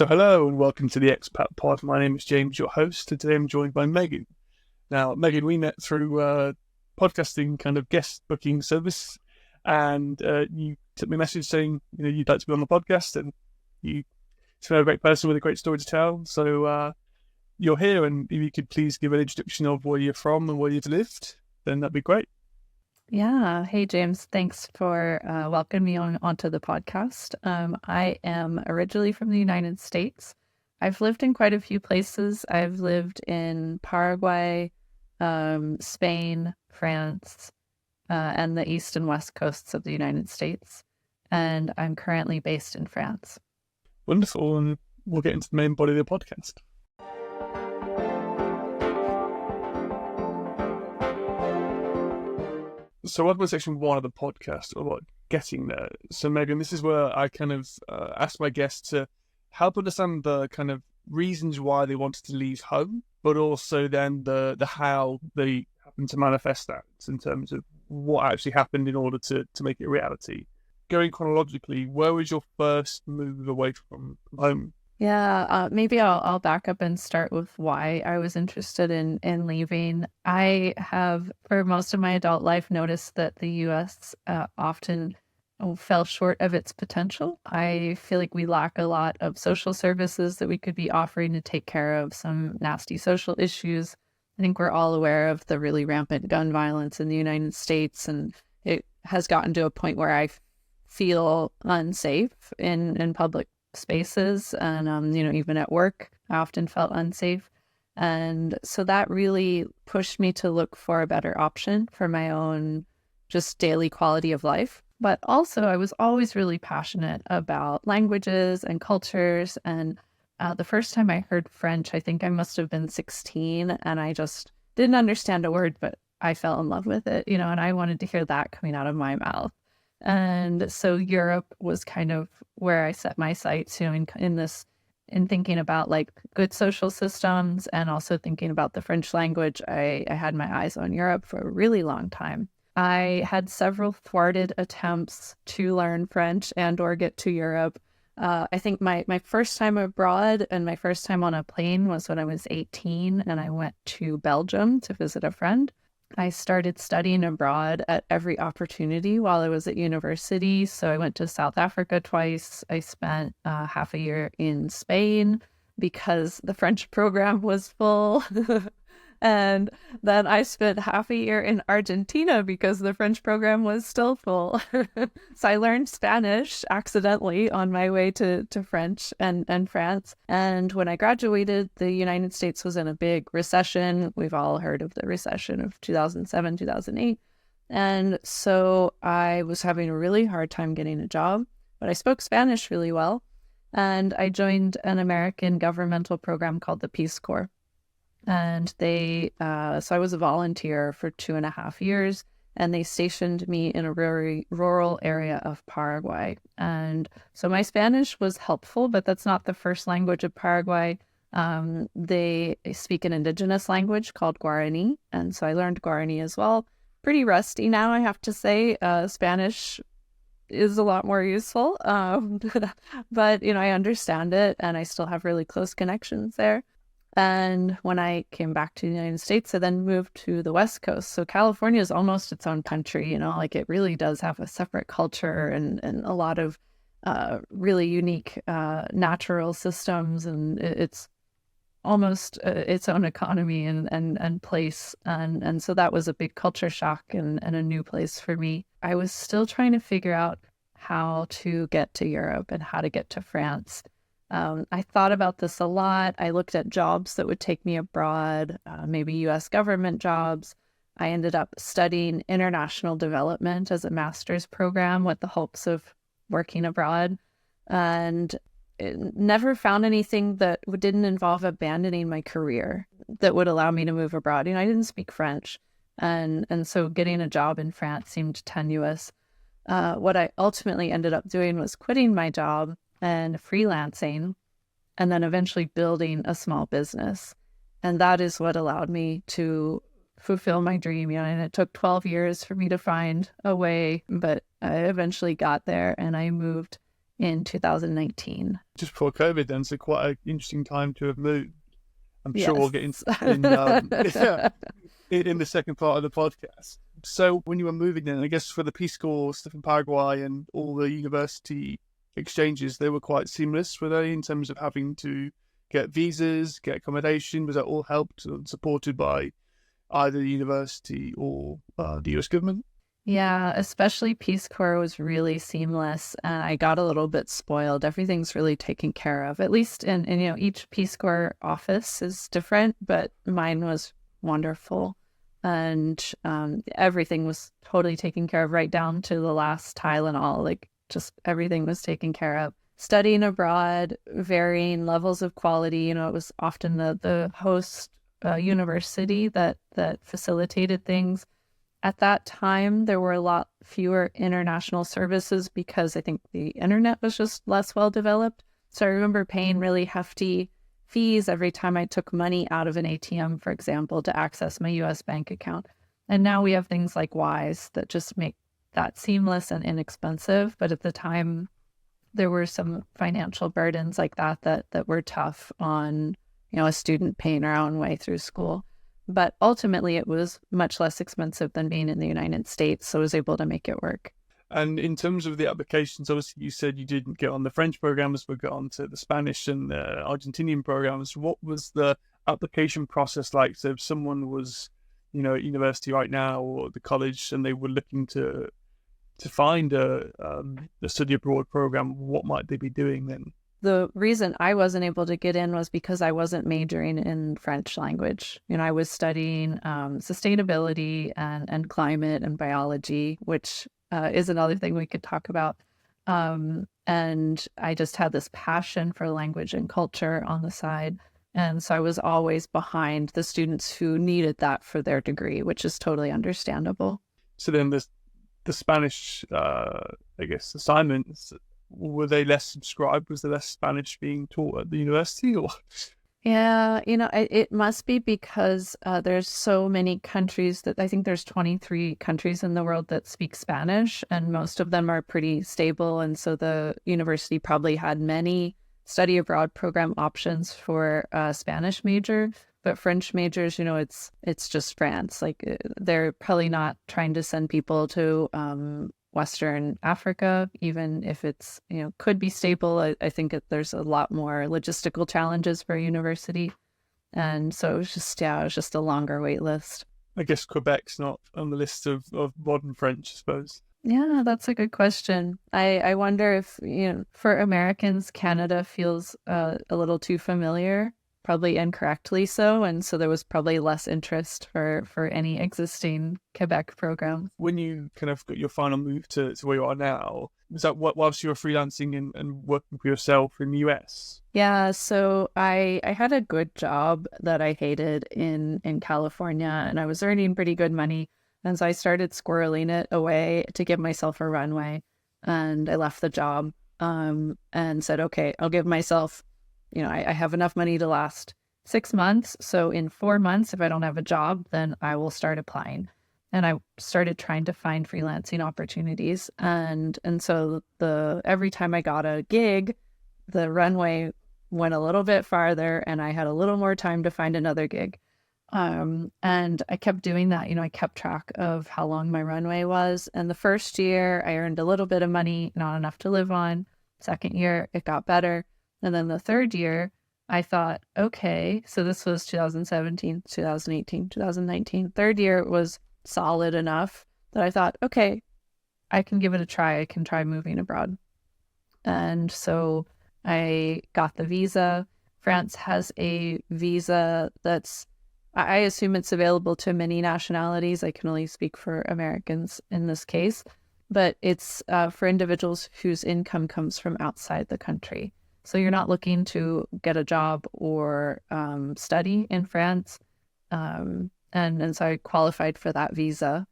So hello and welcome to the Expat Pod. My name is James, your host, and today I'm joined by Megan. Now, Megan, we met through podcasting kind of guest booking service, and you took me a message saying you'd like to be on the podcast, and you seem a great person with a great story to tell. So you're here, and if you could please give an introduction of where you're from and where you've lived, then that'd be great. Yeah. Hey, James. Thanks for welcoming me onto the podcast. I am originally from the United States. I've lived in quite a few places. I've lived in Paraguay, Spain, France, and the east and west coasts of the United States. And I'm currently based in France. Wonderful. And we'll get into the main body of the podcast. So welcome to section 1 of the podcast about getting there. So Megan, this is where I kind of ask my guests to help understand the kind of reasons why they wanted to leave home, but also then the how they happen to manifest that in terms of what actually happened in order to make it a reality. Going chronologically, where was your first move away from home? Yeah, maybe I'll back up and start with why I was interested in leaving. I have, for most of my adult life, noticed that the U.S. Often fell short of its potential. I feel like we lack a lot of social services that we could be offering to take care of some nasty social issues. I think we're all aware of the really rampant gun violence in the United States, and it has gotten to a point where I feel unsafe in public spaces, and even at work I often felt unsafe, and so that really pushed me to look for a better option for my own just daily quality of life. But also I was always really passionate about languages and cultures, and the first time I heard French, I think I must have been 16, and I just didn't understand a word, but I fell in love with it, and I wanted to hear that coming out of my mouth. And so Europe was kind of where I set my sights, in thinking about like good social systems, and also thinking about the French language. I had my eyes on Europe for a really long time. I had several thwarted attempts to learn French and or get to Europe. I think my first time abroad and my first time on a plane was when I was 18, and I went to Belgium to visit a friend. I started studying abroad at every opportunity while I was at university. So I went to South Africa twice. I spent half a year in Spain because the French program was full. And then I spent half a year in Argentina because the French program was still full. So I learned Spanish accidentally on my way to French and France. And when I graduated, the United States was in a big recession. We've all heard of the recession of 2007, 2008. And so I was having a really hard time getting a job, but I spoke Spanish really well. And I joined an American governmental program called the Peace Corps. And so I was a volunteer for 2.5 years, and they stationed me in a very rural area of Paraguay. And so my Spanish was helpful, but that's not the first language of Paraguay. They speak an indigenous language called Guarani. And so I learned Guarani as well. Pretty rusty now, I have to say. Spanish is a lot more useful. But, I understand it, and I still have really close connections there. And when I came back to the United States, I then moved to the West Coast. So California is almost its own country, like it really does have a separate culture and a lot of really unique natural systems. And it's almost its own economy and place. And so that was a big culture shock and a new place for me. I was still trying to figure out how to get to Europe and how to get to France. I thought about this a lot. I looked at jobs that would take me abroad, maybe U.S. government jobs. I ended up studying international development as a master's program with the hopes of working abroad, and never found anything that didn't involve abandoning my career that would allow me to move abroad. I didn't speak French, and so getting a job in France seemed tenuous. What I ultimately ended up doing was quitting my job and freelancing, and then eventually building a small business. And that is what allowed me to fulfill my dream. And it took 12 years for me to find a way, but I eventually got there, and I moved in 2019. Just before COVID then, so quite an interesting time to have moved. I'm Yes. sure we'll get into in the second part of the podcast. So when you were moving then, I guess for the Peace Corps stuff in Paraguay and all the university exchanges, they were quite seamless, were they, in terms of having to get visas, get accommodation? Was that all helped and supported by either the university or the US government? Yeah, especially Peace Corps was really seamless, and I got a little bit spoiled. Everything's really taken care of, at least in each Peace Corps office is different, but mine was wonderful. And everything was totally taken care of, right down to the last Tylenol. Like, just everything was taken care of. Studying abroad, varying levels of quality. It was often the host university that facilitated things. At that time, there were a lot fewer international services because I think the internet was just less well developed. So I remember paying really hefty fees every time I took money out of an ATM, for example, to access my US bank account. And now we have things like Wise that just make that seamless and inexpensive. But at the time, there were some financial burdens like that were tough on, a student paying our own way through school. But ultimately, it was much less expensive than being in the United States, so I was able to make it work. And in terms of the applications, obviously you said you didn't get on the French programs, but got onto the Spanish and the Argentinian programs. What was the application process like? So if someone was, at university right now or the college, and they were looking to find a study abroad program, what might they be doing then? The reason I wasn't able to get in was because I wasn't majoring in French language. I was studying sustainability and climate and biology, which is another thing we could talk about. And I just had this passion for language and culture on the side. And so I was always behind the students who needed that for their degree, which is totally understandable. So then the Spanish, assignments, were they less subscribed? Was there less Spanish being taught at the university, or? Yeah, it must be because there's so many countries I think there's 23 countries in the world that speak Spanish, and most of them are pretty stable. And so the university probably had many study abroad program options for a Spanish major, but French majors, it's just France. Like, they're probably not trying to send people to Western Africa, even if it's, could be stable. I think there's a lot more logistical challenges for a university. And so it was just a longer wait list. I guess Quebec's not on the list of modern French, I suppose. Yeah, that's a good question. I wonder if, for Americans, Canada feels a little too familiar, probably incorrectly so. And so there was probably less interest for any existing Quebec program. When you kind of got your final move to where you are now, was that whilst you were freelancing and working for yourself in the US? Yeah, so I had a good job that I hated in California, and I was earning pretty good money. And so I started squirreling it away to give myself a runway. And I left the job and said, okay, I'll give myself, I have enough money to last 6 months. So in 4 months, if I don't have a job, then I will start applying. And I started trying to find freelancing opportunities. And so every time I got a gig, the runway went a little bit farther and I had a little more time to find another gig. And I kept doing that. I kept track of how long my runway was. And the first year I earned a little bit of money, not enough to live on. Second year, it got better. And then the third year, I thought, okay, so this was 2017, 2018, 2019. Third year was solid enough that I thought, okay, I can give it a try. I can try moving abroad. And so I got the visa. France has a visa I assume it's available to many nationalities. I can only speak for Americans in this case, but it's for individuals whose income comes from outside the country. So you're not looking to get a job or study in France. And so I qualified for that visa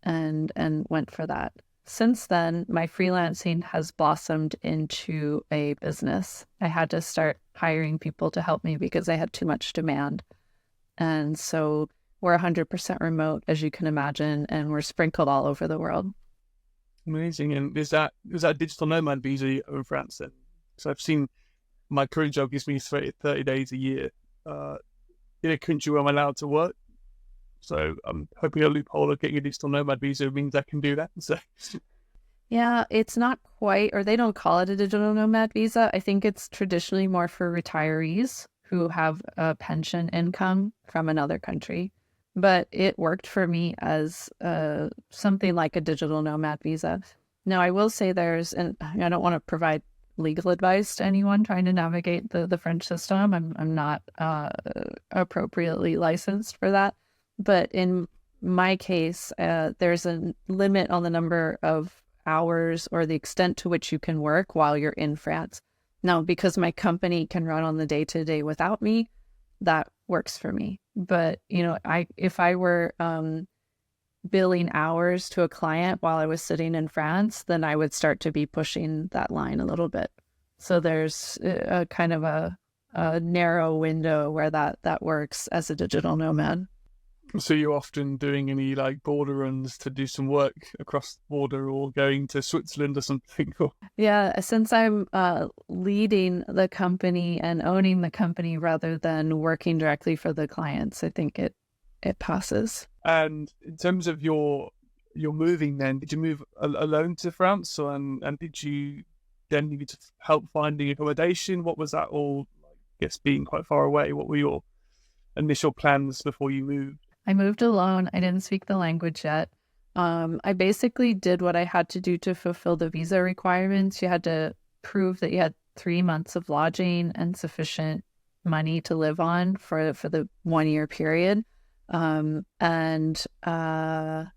and went for that. Since then, my freelancing has blossomed into a business. I had to start hiring people to help me because I had too much demand. And so we're 100% remote, as you can imagine, and we're sprinkled all over the world. Amazing. And is that a digital nomad visa in France then? So I've seen my current job gives me 30 days a year in a country where I'm allowed to work. So I'm hoping a loophole of getting a digital nomad visa means I can do that. So Yeah, it's not quite, or they don't call it a digital nomad visa. I think it's traditionally more for retirees who have a pension income from another country. But it worked for me as something like a digital nomad visa. Now, I will say and I don't want to provide legal advice to anyone trying to navigate the French system. I'm not appropriately licensed for that. But in my case, there's a limit on the number of hours or the extent to which you can work while you're in France. Now, because my company can run on the day-to-day without me, that works for me. But, if I were billing hours to a client while I was sitting in France, then I would start to be pushing that line a little bit. So there's a kind of a narrow window where that works as a digital nomad. So you're often doing any like border runs to do some work across the border or going to Switzerland or something? Yeah, since I'm leading the company and owning the company rather than working directly for the clients, I think it passes. And in terms of your moving then, did you move alone to France and did you then need to help finding accommodation? What was that all like? I guess being quite far away, what were your initial plans before you moved? I moved alone. I didn't speak the language yet. I basically did what I had to do to fulfill the visa requirements. You had to prove that you had 3 months of lodging and sufficient money to live on for the 1 year period. And that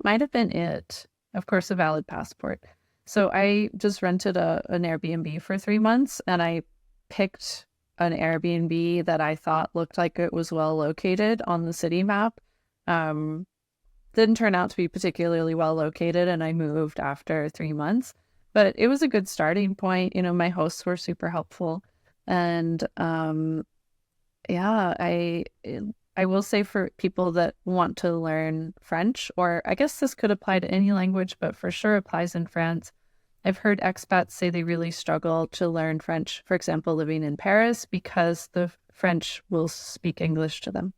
might have been it. Of course, a valid passport. So I just rented an Airbnb for 3 months, and I picked an Airbnb that I thought looked like it was well located on the city map. Didn't turn out to be particularly well located, and I moved after 3 months. But it was a good starting point. My hosts were super helpful. And yeah, I will say for people that want to learn French, or I guess this could apply to any language, but for sure applies in France. I've heard expats say they really struggle to learn French, for example, living in Paris, because the French will speak English to them.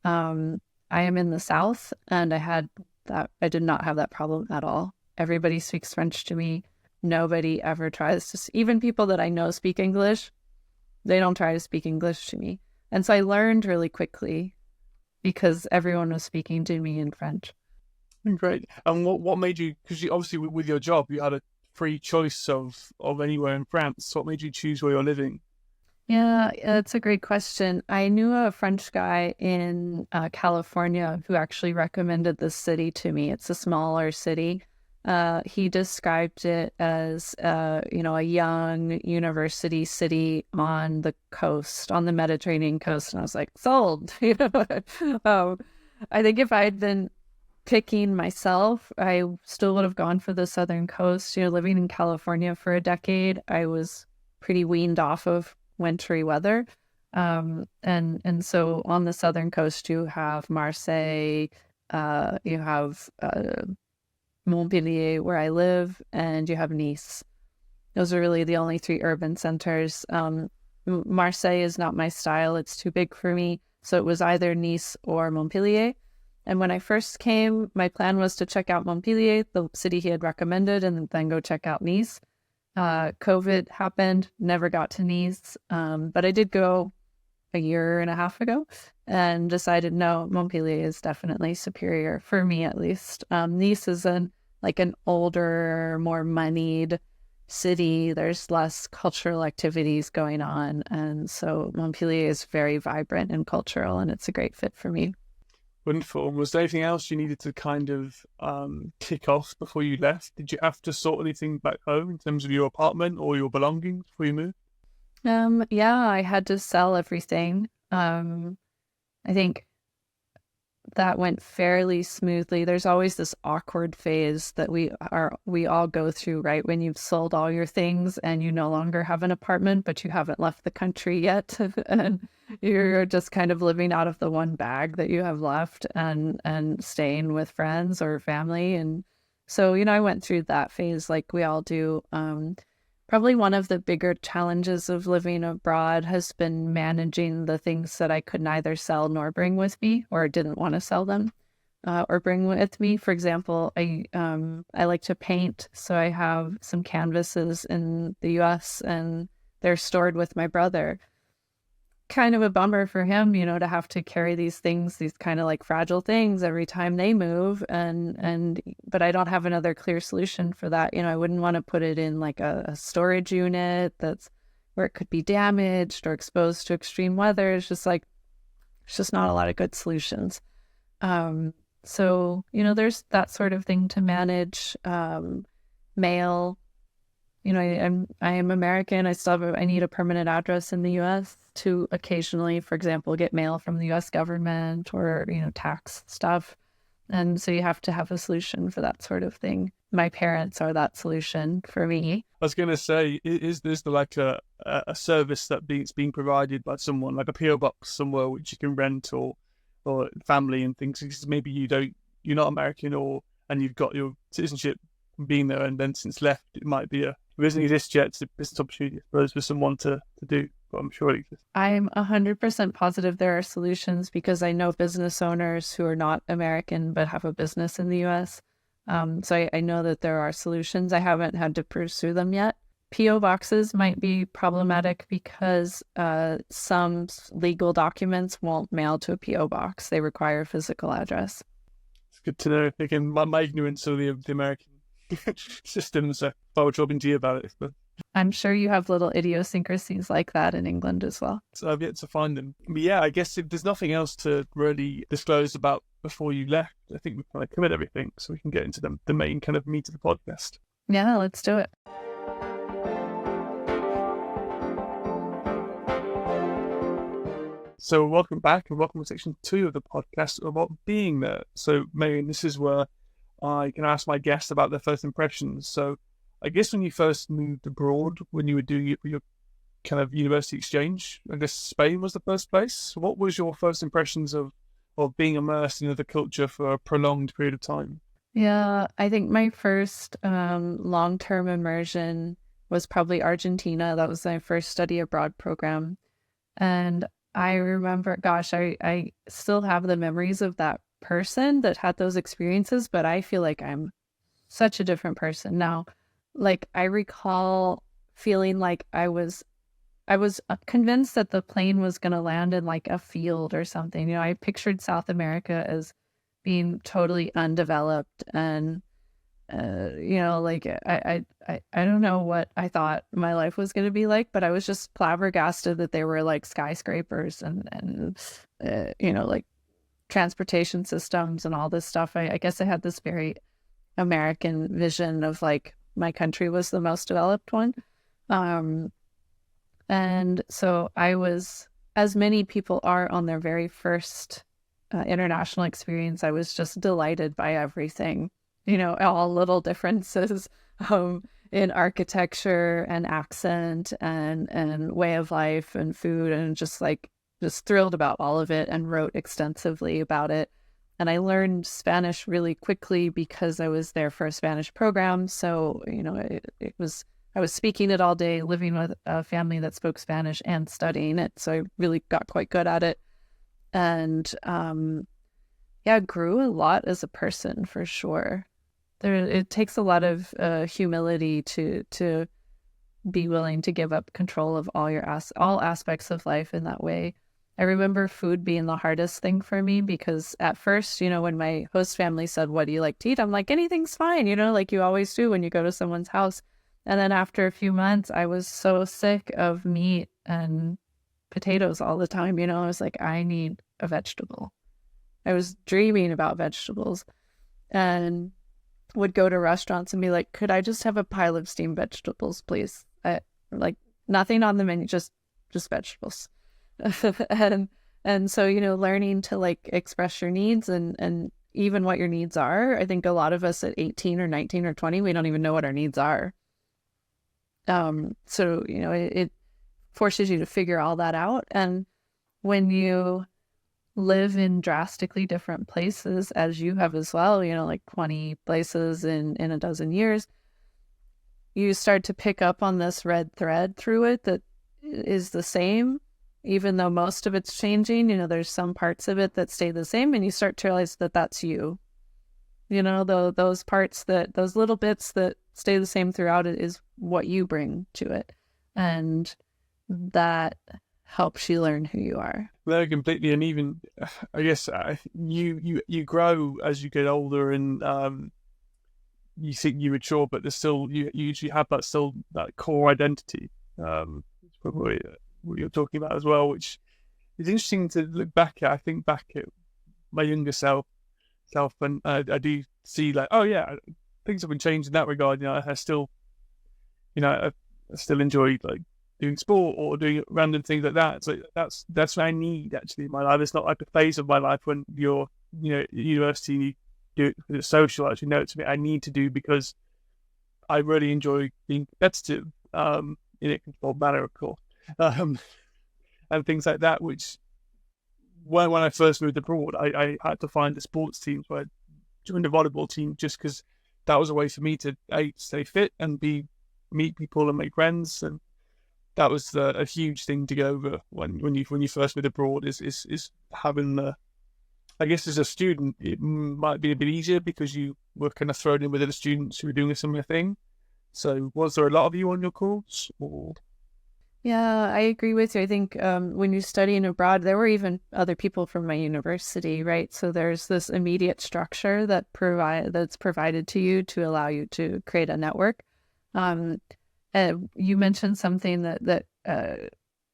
I am in the South, and I did not have that problem at all. Everybody speaks French to me. Nobody ever tries to, even people that I know speak English, they don't try to speak English to me. And so I learned really quickly because everyone was speaking to me in French. Great. And what made you, because you obviously with your job, you had a free choice of anywhere in France. What made you choose where you're living? Yeah, that's a great question. I knew a French guy in California who actually recommended this city to me. It's a smaller city. He described it as, a young university city on the coast, on the Mediterranean coast. And I was like, sold. I think if I had been picking myself, I still would have gone for the southern coast. Living in California for a decade, I was pretty weaned off of wintry weather. And so on the southern coast, you have Marseille, you have Montpellier, where I live, and you have Nice. Those are really the only 3 urban centers. Marseille is not my style. It's too big for me. So it was either Nice or Montpellier. And when I first came, my plan was to check out Montpellier, the city he had recommended, and then go check out Nice. COVID happened, never got to Nice, but I did go a year and a half ago and decided, no, Montpellier is definitely superior, for me at least. Nice is an older, more moneyed city. There's less cultural activities going on. And so Montpellier is very vibrant and cultural, and it's a great fit for me. Wonderful. Was there anything else you needed to kind of tick off before you left? Did you have to sort anything back home in terms of your apartment or your belongings before you moved? Yeah, I had to sell everything. I think that went fairly smoothly. There's always this awkward phase that we all go through, right? When you've sold all your things and you no longer have an apartment, but you haven't left the country yet. And you're just kind of living out of the one bag that you have left and staying with friends or family. And So, I went through that phase like we all do. Probably one of the bigger challenges of living abroad has been managing the things that I could neither sell nor bring with me, or didn't want to sell them or bring with me. For example, I like to paint, so I have some canvases in the U.S. and they're stored with my brother. Kind of a bummer for him, to have to carry these things, these kind of like fragile things every time they move. But I don't have another clear solution for that. I wouldn't want to put it in like a storage unit that's where it could be damaged or exposed to extreme weather. It's just not a lot of good solutions. So, there's that sort of thing to manage. Mail. I am American. I need a permanent address in the U.S. to occasionally, for example, get mail from the U.S. government or, tax stuff. And so you have to have a solution for that sort of thing. My parents are that solution for me. I was going to say, is this like a service that's being provided by someone, like a PO box somewhere which you can rent or family and things? Because maybe you're not American and you've got your citizenship being there, and then since left, it might be it doesn't exist yet. It's a business opportunity, I suppose, for someone to do, but I'm sure it exists. I'm 100% positive there are solutions because I know business owners who are not American but have a business in the U.S. So I know that there are solutions. I haven't had to pursue them yet. P.O. boxes might be problematic because some legal documents won't mail to a P.O. box. They require a physical address. It's good to know. Again, my ignorance of the American systems. If I were talking to you about it, but I'm sure you have little idiosyncrasies like that in England as well. So I've yet to find them. But yeah, I guess if there's nothing else to really disclose about before you left, I think we've kind of covered everything, so we can get into the main kind of meat of the podcast. Yeah, let's do it. So welcome back, and welcome to section 2 of the podcast about being there. So Megan, this is where I can ask my guests about their first impressions. So I guess when you first moved abroad, when you were doing it for your kind of university exchange, I guess Spain was the first place. What was your first impressions of being immersed in the culture for a prolonged period of time? Yeah, I think my first long-term immersion was probably Argentina. That was my first study abroad program. And I remember, gosh, I still have the memories of that person that had those experiences, but I feel like I'm such a different person now. Like, I recall feeling like I was convinced that the plane was going to land in like a field or something. I pictured South America as being totally undeveloped and like I don't know what I thought my life was going to be like, but I was just flabbergasted that there were like skyscrapers and like transportation systems and all this stuff. I guess I had this very American vision of like my country was the most developed one. And so I was, as many people are on their very first international experience, I was just delighted by everything, all little differences in architecture and accent and way of life and food, and just thrilled about all of it and wrote extensively about it. And I learned Spanish really quickly because I was there for a Spanish program. So, I was speaking it all day, living with a family that spoke Spanish and studying it. So I really got quite good at it. And grew a lot as a person for sure. It takes a lot of humility to be willing to give up control of all aspects of life in that way. I remember food being the hardest thing for me because at first, when my host family said, "What do you like to eat?" I'm like, anything's fine, like you always do when you go to someone's house. And then after a few months, I was so sick of meat and potatoes all the time. I was like, I need a vegetable. I was dreaming about vegetables and would go to restaurants and be like, could I just have a pile of steamed vegetables, please? Like nothing on the menu, just vegetables. and so, learning to like express your needs and even what your needs are. I think a lot of us at 18 or 19 or 20, we don't even know what our needs are. So, it forces you to figure all that out. And when you live in drastically different places as you have as well, like 20 places in a dozen years, you start to pick up on this red thread through it that is the same, even though most of it's changing. There's some parts of it that stay the same, and you start to realize that that's you. Those parts, those little bits that stay the same throughout it is what you bring to it. And that helps you learn who you are. No, completely. And even, I guess, you grow as you get older, and you think you mature, but there's still, you usually have that core identity. It's probably what you're talking about as well, which is interesting to look back at. I think back at my younger self, and I do see like, oh yeah, things have been changed in that regard. I still, I still enjoy like doing sport or doing random things like that. So that's what I need actually in my life. It's not like a phase of my life when you're, at university and you do it because it's social. Actually, no, it's something I need to do because I really enjoy being competitive in a controlled manner, of course, and things like that, which when I first moved abroad, I had to find the sports teams. So I joined a volleyball team just because that was a way for me to A, stay fit, and B, meet people and make friends. And that was a huge thing to get over when you first moved abroad. Is having the, I guess as a student it might be a bit easier because you were kind of thrown in with other students who were doing a similar thing. So was there a lot of you on your course? Or... Yeah, I agree with you. I think when you're studying abroad, there were even other people from my university, right? So there's this immediate structure that's provided to you to allow you to create a network. You mentioned something that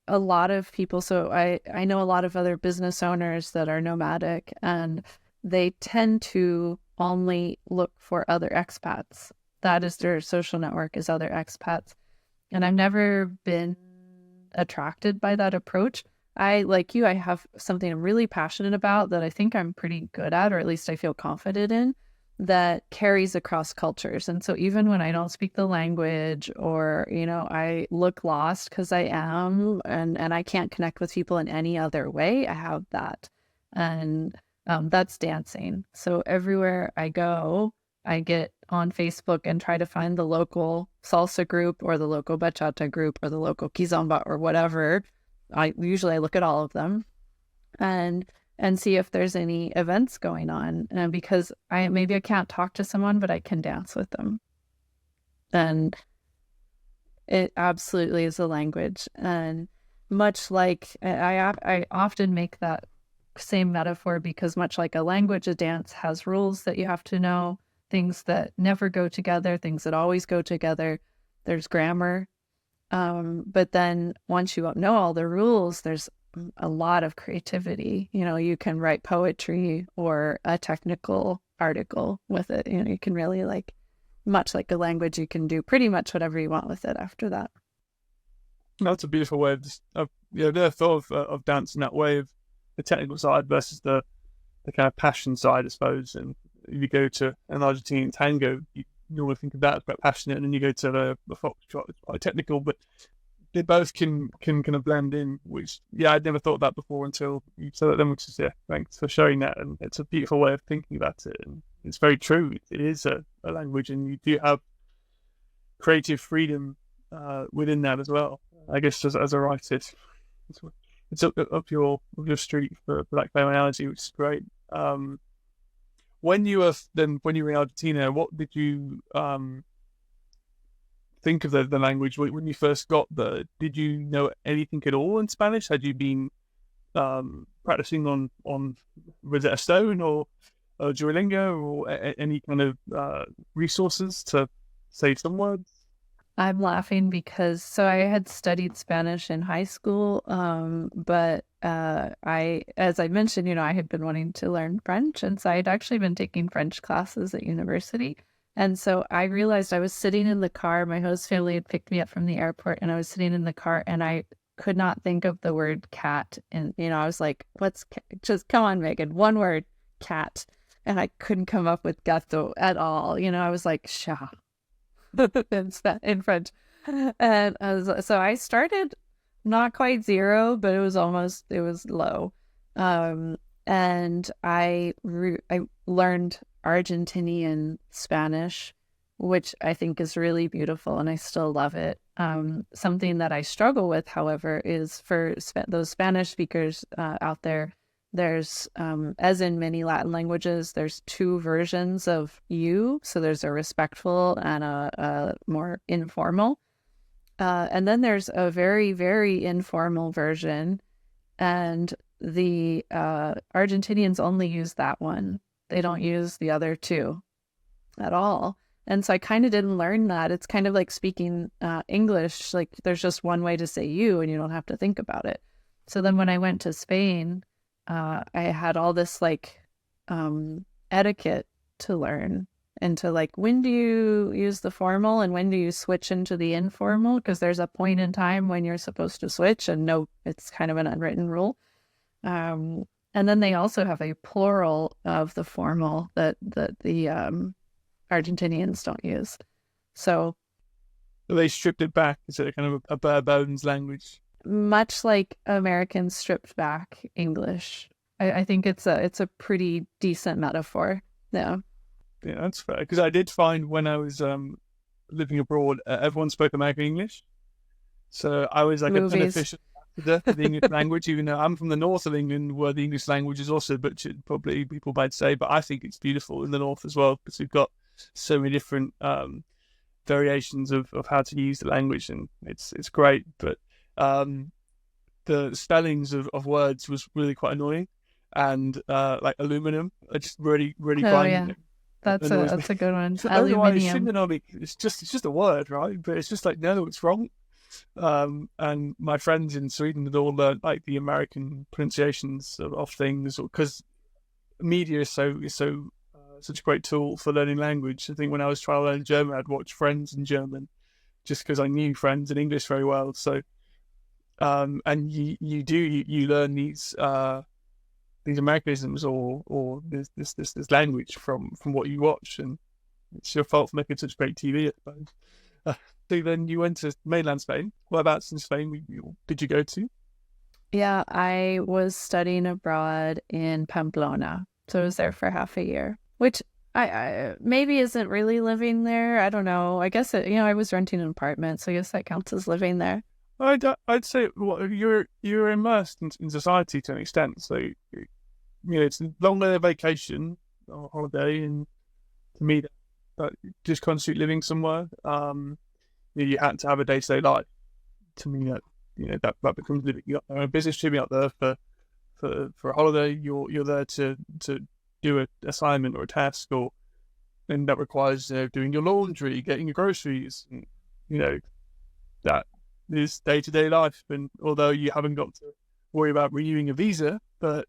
a lot of people, so I know a lot of other business owners that are nomadic, and they tend to only look for other expats. That is their social network, is other expats. And I've never been attracted by that approach. Like you, I have something I'm really passionate about that I think I'm pretty good at, or at least I feel confident in, that carries across cultures. And so even when I don't speak the language, or, I look lost because I am, and I can't connect with people in any other way, I have that. And that's dancing. So everywhere I go, I get on Facebook and try to find the local salsa group or the local bachata group or the local kizomba or whatever. I usually look at all of them and see if there's any events going on. And because maybe I can't talk to someone, but I can dance with them. And it absolutely is a language. And much like I often make that same metaphor, because much like a language, a dance has rules that you have to know. Things that never go together, things that always go together. There's grammar. But then once you know all the rules, there's a lot of creativity. You can write poetry or a technical article with it. You can really, like, much like a language, you can do pretty much whatever you want with it after that. That's a beautiful way of never thought of dance in that way, of the technical side versus the kind of passion side, I suppose. And if you go to an Argentinian tango, you normally think of that as quite passionate, and then you go to the foxtrot, it's quite technical, but they both can kind of blend in, which, I'd never thought that before until you said that then, which is, thanks for showing that. And it's a beautiful way of thinking about it. And it's very true. It is a language, and you do have creative freedom within that as well. I guess as a writer, it's up your street, for that kind of analogy, which is great. When you were in Argentina, what did you think of the language when you first got there? Did you know anything at all in Spanish? Had you been practicing on Rosetta Stone or Duolingo, or any kind of resources to say some words? I'm laughing because I had studied Spanish in high school, but as I mentioned, I had been wanting to learn French, and so I had actually been taking French classes at university. And so I realized I was sitting in the car. My host family had picked me up from the airport, and I was sitting in the car, and I could not think of the word cat. And, I was like, just come on, Megan, one word, cat. And I couldn't come up with gato at all. I was like, chat. in French. And so I started not quite zero, but it was low. and I learned Argentinian Spanish, which I think is really beautiful, and I still love it. Something that I struggle with, however, is for those Spanish speakers out there. There's, as in many Latin languages, there's two versions of you. So there's a respectful and a more informal. And then there's a very, very informal version. And the Argentinians only use that one. They don't use the other two at all. And so I kind of didn't learn that. It's kind of like speaking English. Like there's just one way to say you and you don't have to think about it. So then when I went to Spain, I had all this like etiquette to learn into like, when do you use the formal and when do you switch into the informal? Because there's a point in time when you're supposed to switch, and no, it's kind of an unwritten rule. And then they also have a plural of the formal that the Argentinians don't use. So they stripped it back. Is it kind of a bare bones language? Much like Americans stripped back English. I think it's a pretty decent metaphor. Yeah. Yeah, that's fair. Because I did find when I was living abroad, everyone spoke American English. So I was like an unofficial ambassador for the English language, even though I'm from the north of England, where the English language is also butchered, probably people might say. But I think it's beautiful in the north as well, because we've got so many different variations of how to use the language, and it's great. But the spellings of words was really quite annoying, and like aluminum, I just really find it. That's a good one. So aluminium. It's just a word, right? But it's just like, no, it's wrong. And my friends in Sweden had all learned like the American pronunciations of things, because media is such a great tool for learning language. I think when I was trying to learn German, I'd watch Friends in German just because I knew Friends in English very well. So, and you learn these Americanisms or this language from what you watch, and it's your fault for making such great TV, I suppose. So then you went to mainland Spain. Whereabouts in Spain did you go to? Yeah, I was studying abroad in Pamplona. So I was there for half a year, which I maybe isn't really living there. I don't know. I guess I was renting an apartment, so I guess that counts as living there. I'd say you're immersed in society to an extent. So it's a long day of vacation or holiday, and to me that just constitute living somewhere. You had to have a day-to-day life. To me, that becomes living. You got a business trip out there for a holiday. You're there to do an assignment or a task, and that requires doing your laundry, getting your groceries, and, that is day-to-day life. And although you haven't got to worry about renewing a visa, but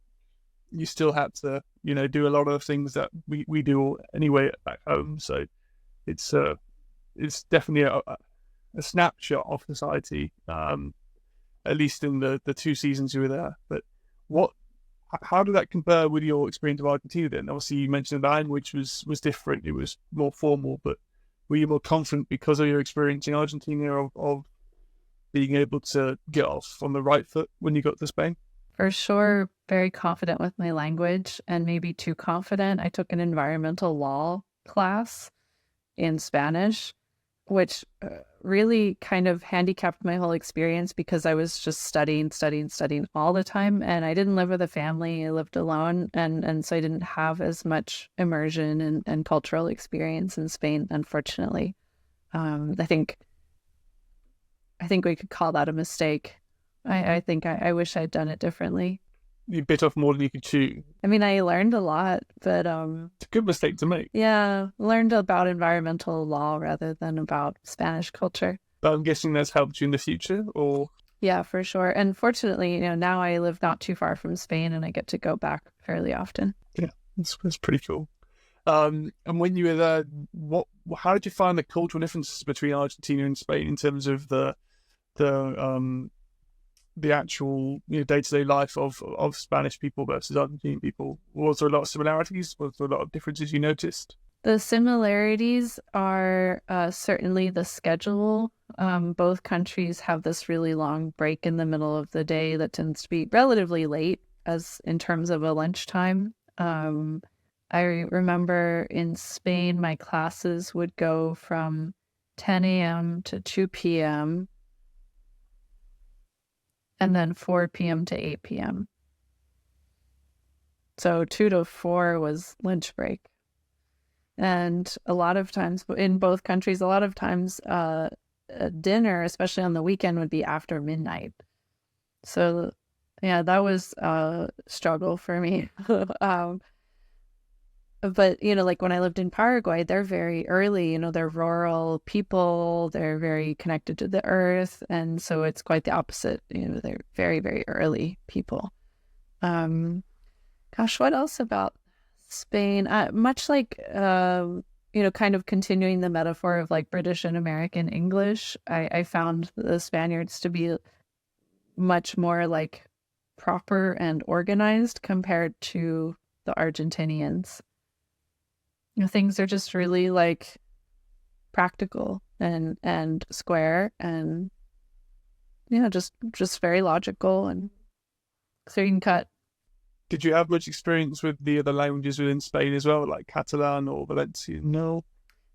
you still have to do a lot of things that we do anyway back home. So it's definitely a snapshot of society, at least in the 2 seasons you were there. But how did that compare with your experience of Argentina then? Obviously you mentioned the language was different, it was more formal, but were you more confident because of your experience in Argentina of being able to get off on the right foot when you got to Spain? For sure, very confident with my language, and maybe too confident. I took an environmental law class in Spanish, which really kind of handicapped my whole experience because I was just studying all the time, and I didn't live with a family. I lived alone, and so I didn't have as much immersion and cultural experience in Spain, unfortunately. I think we could call that a mistake. I think I wish I'd done it differently. You bit off more than you could chew. I mean, I learned a lot, but it's a good mistake to make. Yeah, learned about environmental law rather than about Spanish culture. But I'm guessing that's helped you in the future, or? Yeah, for sure. And fortunately, now I live not too far from Spain, and I get to go back fairly often. Yeah, that's pretty cool. And when you were there, how did you find the cultural differences between Argentina and Spain in terms of the actual day-to-day life of Spanish people versus Argentine people? Was there a lot of similarities? Was there a lot of differences you noticed? The similarities are certainly the schedule. Both countries have this really long break in the middle of the day that tends to be relatively late. as in terms of a lunchtime. I remember in Spain, my classes would go from 10 a.m. to 2 p.m. and then 4 p.m. to 8 p.m. So 2 to 4 was lunch break. And a lot of times in both countries, a lot of times dinner, especially on the weekend, would be after midnight. So yeah, that was a struggle for me. But, like when I lived in Paraguay, they're very early, they're rural people, they're very connected to the earth. And so it's quite the opposite. They're very, very early people. Gosh, what else about Spain? Much like, kind of continuing the metaphor of like British and American English, I found the Spaniards to be much more like proper and organized compared to the Argentinians. Things are just really like practical and square and just very logical and clean cut. Did you have much experience with the other languages within Spain as well, like Catalan or Valencian? No.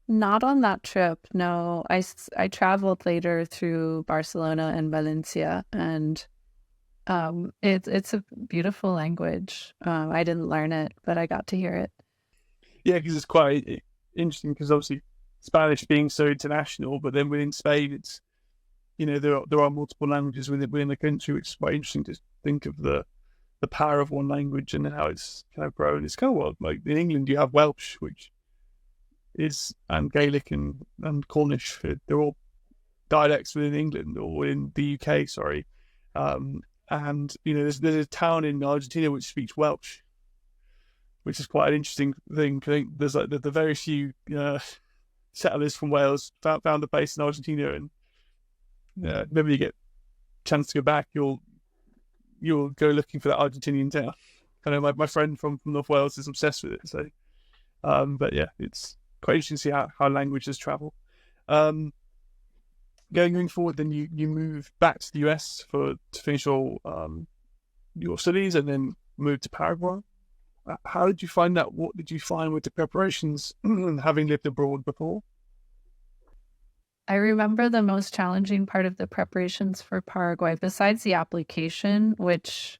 Not on that trip, no. I traveled later through Barcelona and Valencia, and it's a beautiful language. I didn't learn it, but I got to hear it. Yeah, because it's quite interesting, because obviously Spanish being so international, but then within Spain, it's, there are multiple languages within the country, which is quite interesting to think of the power of one language and how it's kind of grown. It's kind of wild. Like in England, you have Welsh, which is, and Gaelic and Cornish. They're all dialects within England or in the UK, sorry. And there's a town in Argentina which speaks Welsh, which is quite an interesting thing. I think there's like the very few settlers from Wales found a place in Argentina, and whenever you get a chance to go back, you'll go looking for that Argentinian town. I know my friend from North Wales is obsessed with it. So, but yeah, it's quite interesting to see how languages travel. Going forward, then you move back to the US to finish all your studies, and then move to Paraguay. How did you find that? What did you find with the preparations, having lived abroad before? I remember the most challenging part of the preparations for Paraguay, besides the application, which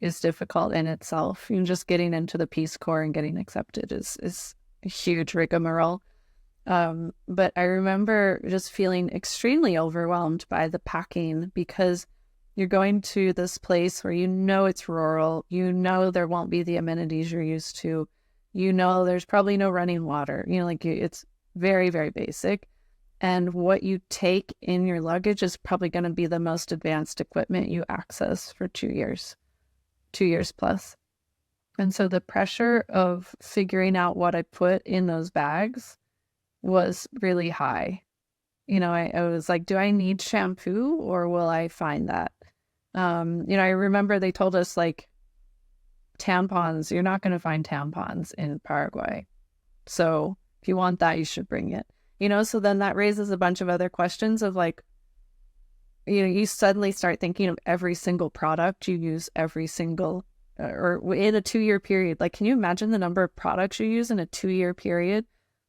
is difficult in itself. Just getting into the Peace Corps and getting accepted is a huge rigmarole. But I remember just feeling extremely overwhelmed by the packing, because you're going to this place where it's rural, there won't be the amenities you're used to, there's probably no running water, it's very, very basic. And what you take in your luggage is probably going to be the most advanced equipment you access for 2 years plus. And so the pressure of figuring out what I put in those bags was really high. I was like, do I need shampoo, or will I find that? I remember they told us like tampons, you're not going to find tampons in Paraguay. So if you want that, you should bring it. So then that raises a bunch of other questions of like, you suddenly start thinking of every single product you use every single, or in a 2-year period. Like, can you imagine the number of products you use in a 2-year period,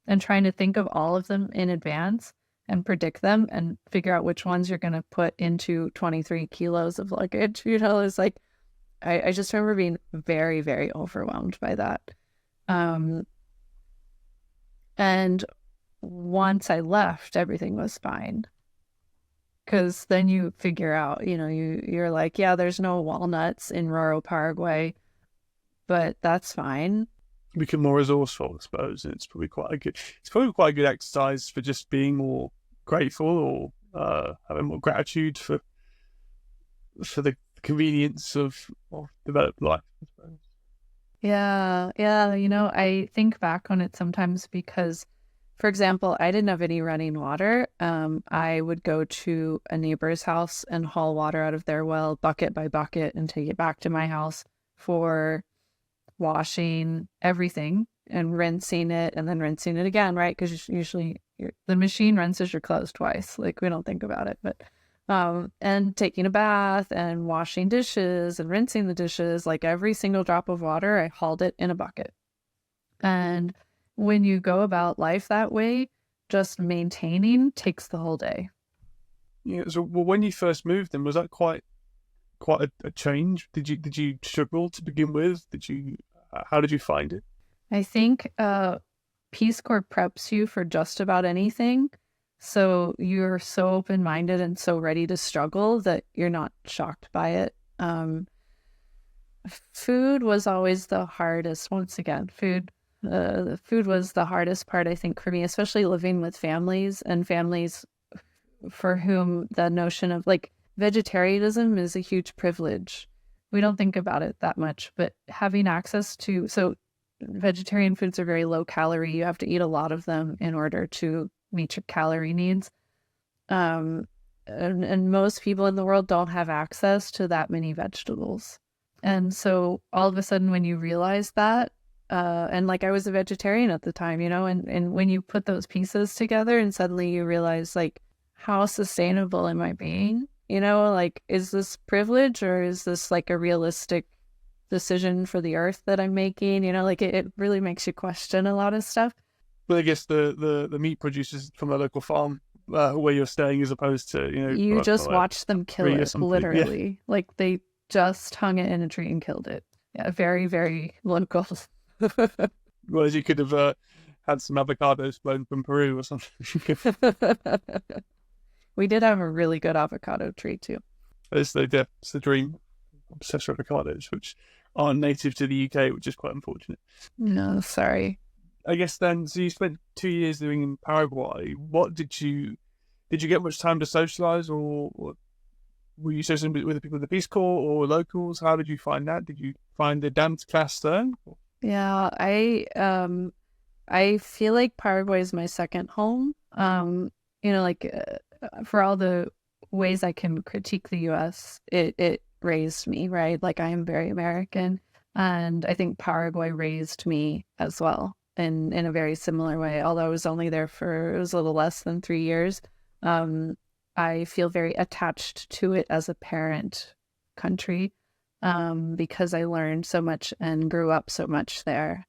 and trying to think of all of them in advance and predict them and figure out which ones you're going to put into 23 kilos of luggage? It's like, I just remember being very, very overwhelmed by that. And once I left, everything was fine. Because then you figure out, you're like, yeah, there's no walnuts in rural Paraguay, but that's fine. Become more resourceful, I suppose. And it's probably quite a good exercise for just being more grateful, or having more gratitude for the convenience of developed life, I suppose. Yeah. I think back on it sometimes because, for example, I didn't have any running water. I would go to a neighbor's house and haul water out of their well, bucket by bucket, and take it back to my house for washing everything and rinsing it, and then rinsing it again, right? Because usually the machine rinses your clothes twice. Like, we don't think about it, but And taking a bath and washing dishes and rinsing the dishes, like every single drop of water, I hauled it in a bucket. And when you go about life that way, just maintaining takes the whole day. Yeah. So, well, when you first moved, then was that quite a change? Did you struggle to begin with? How did you find it? I think Peace Corps preps you for just about anything. So you're so open-minded and so ready to struggle that you're not shocked by it. Food was always the hardest. Once again, food was the hardest part, I think, for me, especially living with families and families for whom the notion of like vegetarianism is a huge privilege. We don't think about it that much, but having access to, so vegetarian foods are very low calorie. You have to eat a lot of them in order to meet your calorie needs. And most people in the world don't have access to that many vegetables. And so all of a sudden, when you realize that, and like I was a vegetarian at the time, and when you put those pieces together and suddenly you realize like, how sustainable am I being? Like, is this privilege or is this like a realistic decision for the earth that I'm making? Like it really makes you question a lot of stuff. But I guess the meat producers from the local farm where you're staying, as opposed to you just watch them kill it, literally. Yeah. Like they just hung it in a tree and killed it. Yeah, very, very local. Whereas you could have had some avocados blown from Peru or something. We did have a really good avocado tree too. It's the dream. Obsessed with avocados, which aren't native to the UK, which is quite unfortunate. No, sorry. I guess then, so you spent 2 years living in Paraguay. What did you get much time to socialize, or were you socializing with the people of the Peace Corps or locals? How did you find that? Did you find the dance class there? Yeah, I feel like Paraguay is my second home. For all the ways I can critique the US, it raised me, right? Like I am very American, and I think Paraguay raised me as well in a very similar way. Although I was only there it was a little less than 3 years. I feel very attached to it as a parent country, because I learned so much and grew up so much there.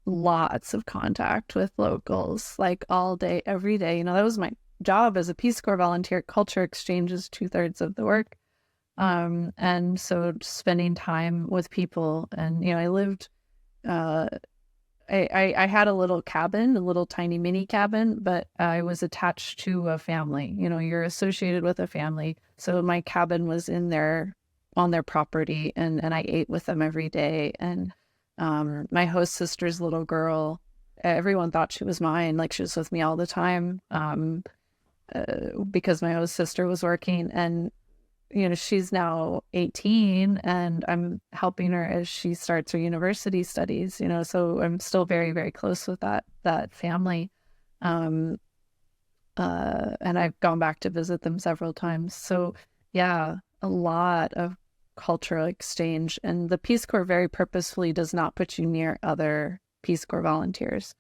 Lots of contact with locals, like all day, every day. That was my job as a Peace Corps volunteer. Culture exchange is 2/3 of the work. And so spending time with people, and I lived, I had a little cabin, a little tiny mini cabin, but I was attached to a family. You're associated with a family, so my cabin was on their property, and I ate with them every day. And my host sister's little girl, everyone thought she was mine. Like she was with me all the time, because my host sister was working, and she's now 18 and I'm helping her as she starts her university studies, so I'm still very, very close with that family. And I've gone back to visit them several times. So yeah, a lot of cultural exchange, and the Peace Corps very purposefully does not put you near other Peace Corps volunteers.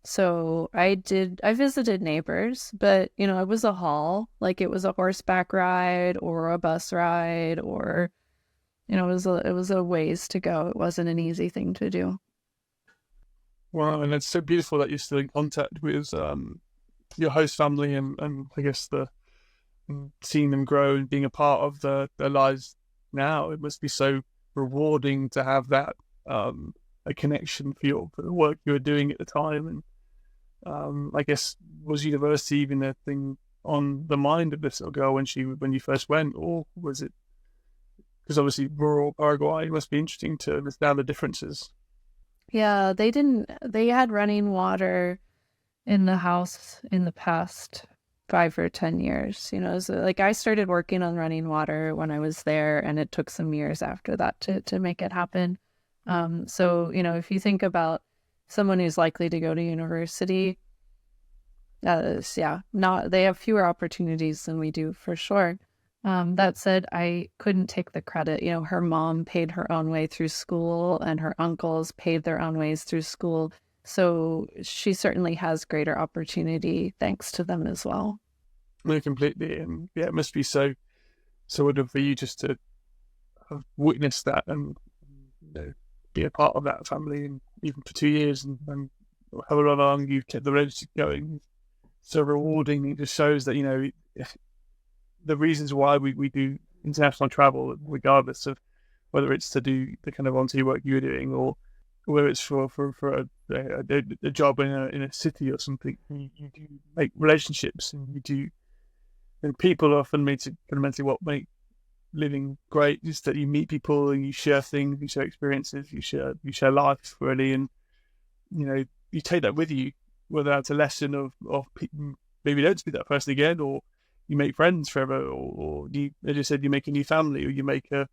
So I visited neighbors, but it was a haul. Like it was a horseback ride or a bus ride, or it was a ways to go. It wasn't an easy thing to do. Wow, and it's so beautiful that you're still in contact with your host family, and I guess seeing them grow and being a part of their lives now. It must be so rewarding to have that a connection for the work you were doing at the time. And I guess, was university even a thing on the mind of this little girl when you first went, or was it, because obviously rural Paraguay must be interesting to understand the differences? Yeah, they had running water in the house in the past 5 or 10 years. So like I started working on running water when I was there, and it took some years after that to make it happen. So if you think about someone who's likely to go to university, they have fewer opportunities than we do, for sure. That said, I couldn't take the credit. Her mom paid her own way through school, and her uncles paid their own ways through school. So she certainly has greater opportunity thanks to them as well. No, completely. And yeah, it must be so good for you just to have witnessed that and be a part of that family, and even for 2 years, and however long you've kept the relationship going. So rewarding. It just shows that the reasons why we do international travel, regardless of whether it's to do the kind of volunteer work you're doing, or whether it's for a job in a city or something. You do make relationships, and people are fundamentally what make living great. Just that you meet people and you share things, you share experiences, you share life, really, and you take that with you, whether that's a lesson of maybe don't speak that person again, or you make friends forever, or you, as you said, you make a new family, or you make a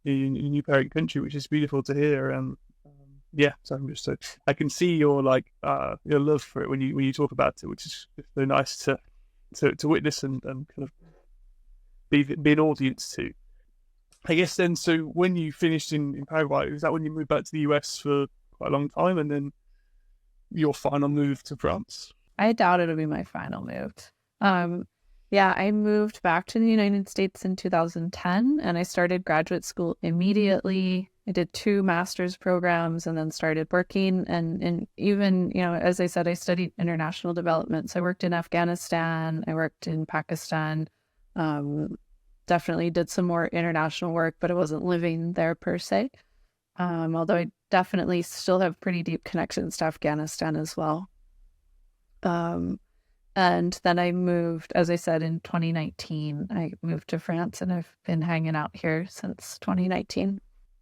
new parent country, which is beautiful to hear. And yeah, so I can see your your love for it when you talk about it, which is so nice to witness and kind of be an audience to. I guess then, so when you finished in Paraguay, is that when you moved back to the US for quite a long time, and then your final move to France? I doubt it'll be my final move. Yeah, I moved back to the United States in 2010, and I started graduate school immediately. I did 2 master's programs and then started working. And even, as I said, I studied international development. So I worked in Afghanistan, I worked in Pakistan, definitely did some more international work, but I wasn't living there per se. Although I definitely still have pretty deep connections to Afghanistan as well. And then I moved, as I said, in 2019, I moved to France, and I've been hanging out here since 2019.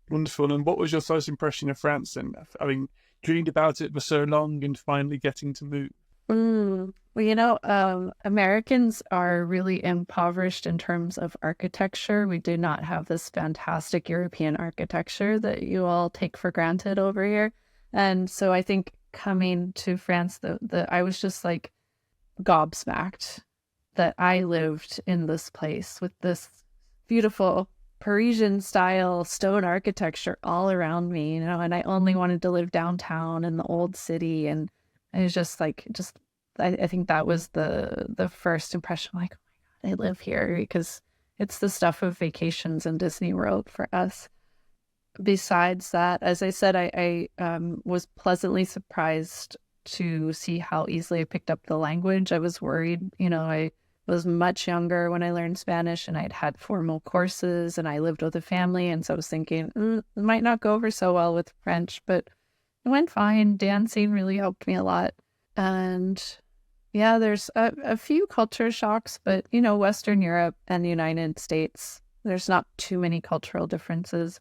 Wonderful. And what was your first impression of France then, having dreamed about it for so long and finally getting to move? Well, Americans are really impoverished in terms of architecture. We do not have this fantastic European architecture that you all take for granted over here. And so I think coming to France, I was just like gobsmacked that I lived in this place with this beautiful Parisian style stone architecture all around me, and I only wanted to live downtown in the old city. And it was just I think that was the first impression, like, oh my God, I live here, because it's the stuff of vacations and Disney World for us. Besides that, as I said, I was pleasantly surprised to see how easily I picked up the language. I was worried, I was much younger when I learned Spanish, and I'd had formal courses, and I lived with a family. And so I was thinking, it might not go over so well with French, but it went fine. Dancing really helped me a lot. And yeah, there's a few culture shocks, but Western Europe and the United States, there's not too many cultural differences.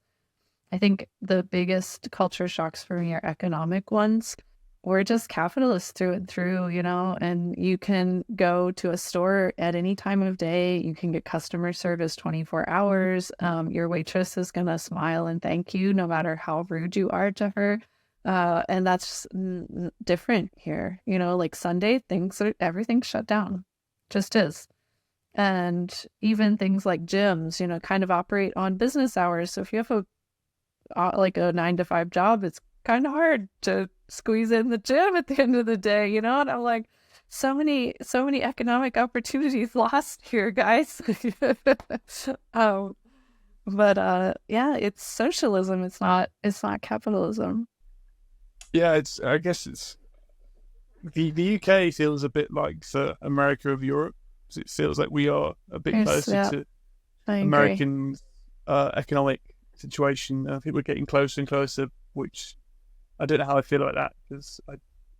I think the biggest culture shocks for me are economic ones. We're just capitalists through and through, and you can go to a store at any time of day. You can get customer service 24 hours. Your waitress is going to smile and thank you no matter how rude you are to her. And that's different here. Like Sunday, everything's shut down. Just is. And even things like gyms, kind of operate on business hours. So if you have a 9-to-5 job, it's kind of hard to squeeze in the gym at the end of the day, and I'm like, so many economic opportunities lost here, guys. But yeah, it's socialism. It's not capitalism. Yeah, I guess it's the UK feels a bit like the America of Europe. It feels like we are a bit closer to American economic situation. I think we're getting closer and closer, which I don't know how I feel about that, because I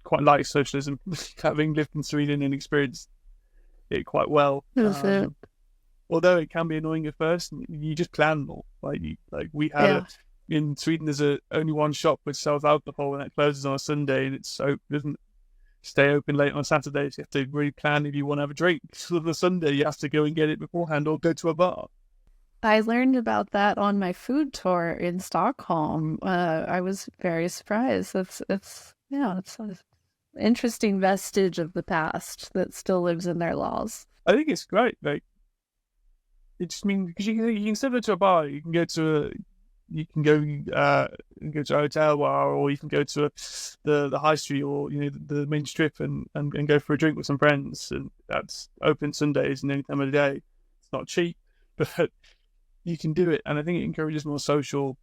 quite like socialism, having lived in Sweden and experienced it quite well. Although it can be annoying at first, you just plan more. Like we had in Sweden, there's only one shop which sells alcohol, and that closes on a Sunday, and it doesn't stay open late on Saturdays. You have to really plan if you want to have a drink. So on a Sunday, you have to go and get it beforehand, or go to a bar. I learned about that on my food tour in Stockholm. I was very surprised. It's an interesting vestige of the past that still lives in their laws. I think it's great. Like, it just means because you can still go to a bar, you can go to you can go to a hotel bar, or you can go to the high street, or the main strip, and go for a drink with some friends, and that's open Sundays and any time of the day. It's not cheap, but you can do it, and I think it encourages more social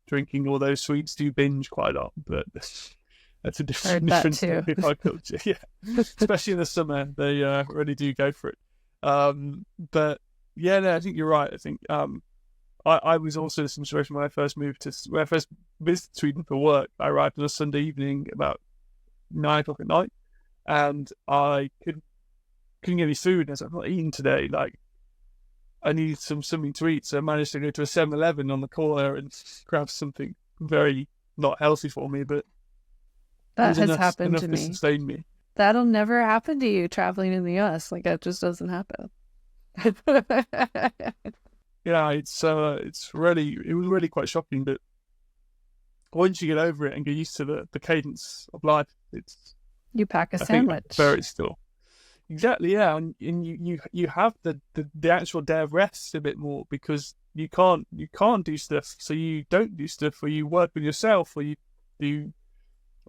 drinking. Although Swedes do binge quite a lot, but that's a different story of our culture. Yeah, especially in the summer, they really do go for it. But yeah, no, I think you're right. I think I was also in a situation when I first visited Sweden for work. I arrived on a Sunday evening about 9 o'clock at night, and I couldn't get any food. And I was like, I'm not eating today. Like, I needed something to eat, so I managed to go to a 7-Eleven on the corner and grab something very not healthy for me, but that has happened to me. To sustain me. That'll never happen to you traveling in the US. Like, that just doesn't happen. Yeah, it was really quite shocking, but once you get over it and get used to the cadence of life, you pack a sandwich. Very still. Exactly, yeah, and you have the actual day of rest a bit more, because you can't do stuff, so you don't do stuff, or you work with yourself, or you do.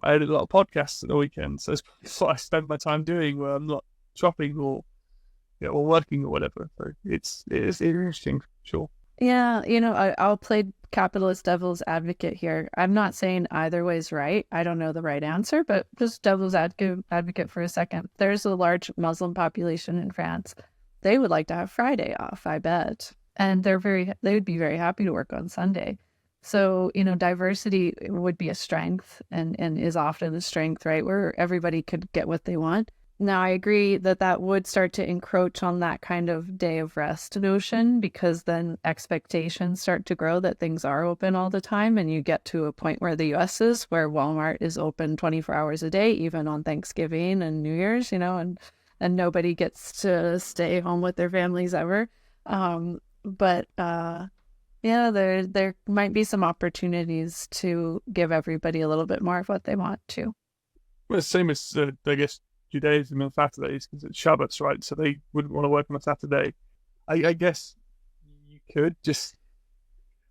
I had a lot of podcasts at the weekend, so it's what I spend my time doing, where I'm not shopping or working or whatever. So it's interesting, sure. Yeah, I'll play capitalist devil's advocate here. I'm not saying either way is right. I don't know the right answer, but just devil's advocate for a second. There's a large Muslim population in France. They would like to have Friday off, I bet. And they would be very happy to work on Sunday. So, diversity would be a strength, and is often a strength, right? Where everybody could get what they want. Now, I agree that would start to encroach on that kind of day of rest notion, because then expectations start to grow that things are open all the time, and you get to a point where the US is, where Walmart is open 24 hours a day, even on Thanksgiving and New Year's, and nobody gets to stay home with their families ever. Yeah, there might be some opportunities to give everybody a little bit more of what they want to. Well, the same as, I guess, Judaism on Saturdays, because it's Shabbos, right? So they wouldn't want to work on a Saturday. I guess you could just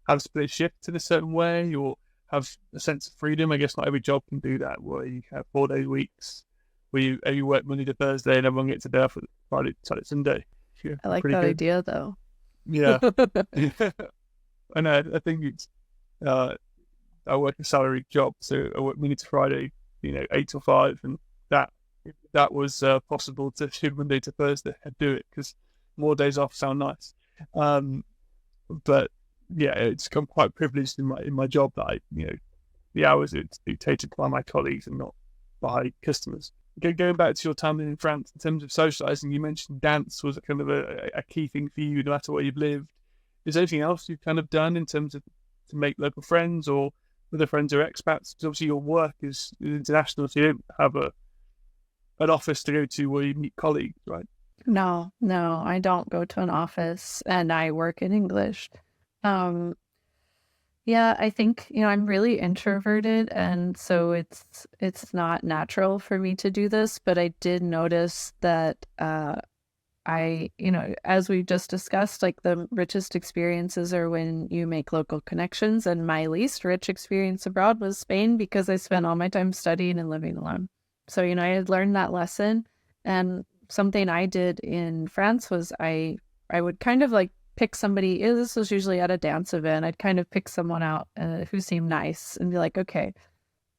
have split shifts in a certain way, or have a sense of freedom. I guess not every job can do that, where you have 4-day weeks, where you work Monday to Thursday and everyone gets a day off Friday, Saturday, Sunday. Yeah, I like that idea, though. Yeah. And I think it's, I work a salaried job, so I work Monday to Friday, 8 till 5, and that was possible to do Monday to Thursday. I'd do it, because more days off sound nice. But yeah, it's become quite privileged in my job that the hours are dictated by my colleagues and not by customers. Going back to your time in France, in terms of socializing, you mentioned dance was a kind of a key thing for you, no matter where you've lived. Is there anything else you've kind of done in terms of to make local friends, or other friends or expats? Because obviously your work is international, so you don't have an office to go to where you meet colleagues, right? No, I don't go to an office, and I work in English. Yeah, I think, I'm really introverted, and so it's not natural for me to do this, but I did notice that as we just discussed, like, the richest experiences are when you make local connections, and my least rich experience abroad was Spain, because I spent all my time studying and living alone. So, I had learned that lesson, and something I did in France was I would kind of like pick somebody. This was usually at a dance event. I'd kind of pick someone out who seemed nice and be like, okay,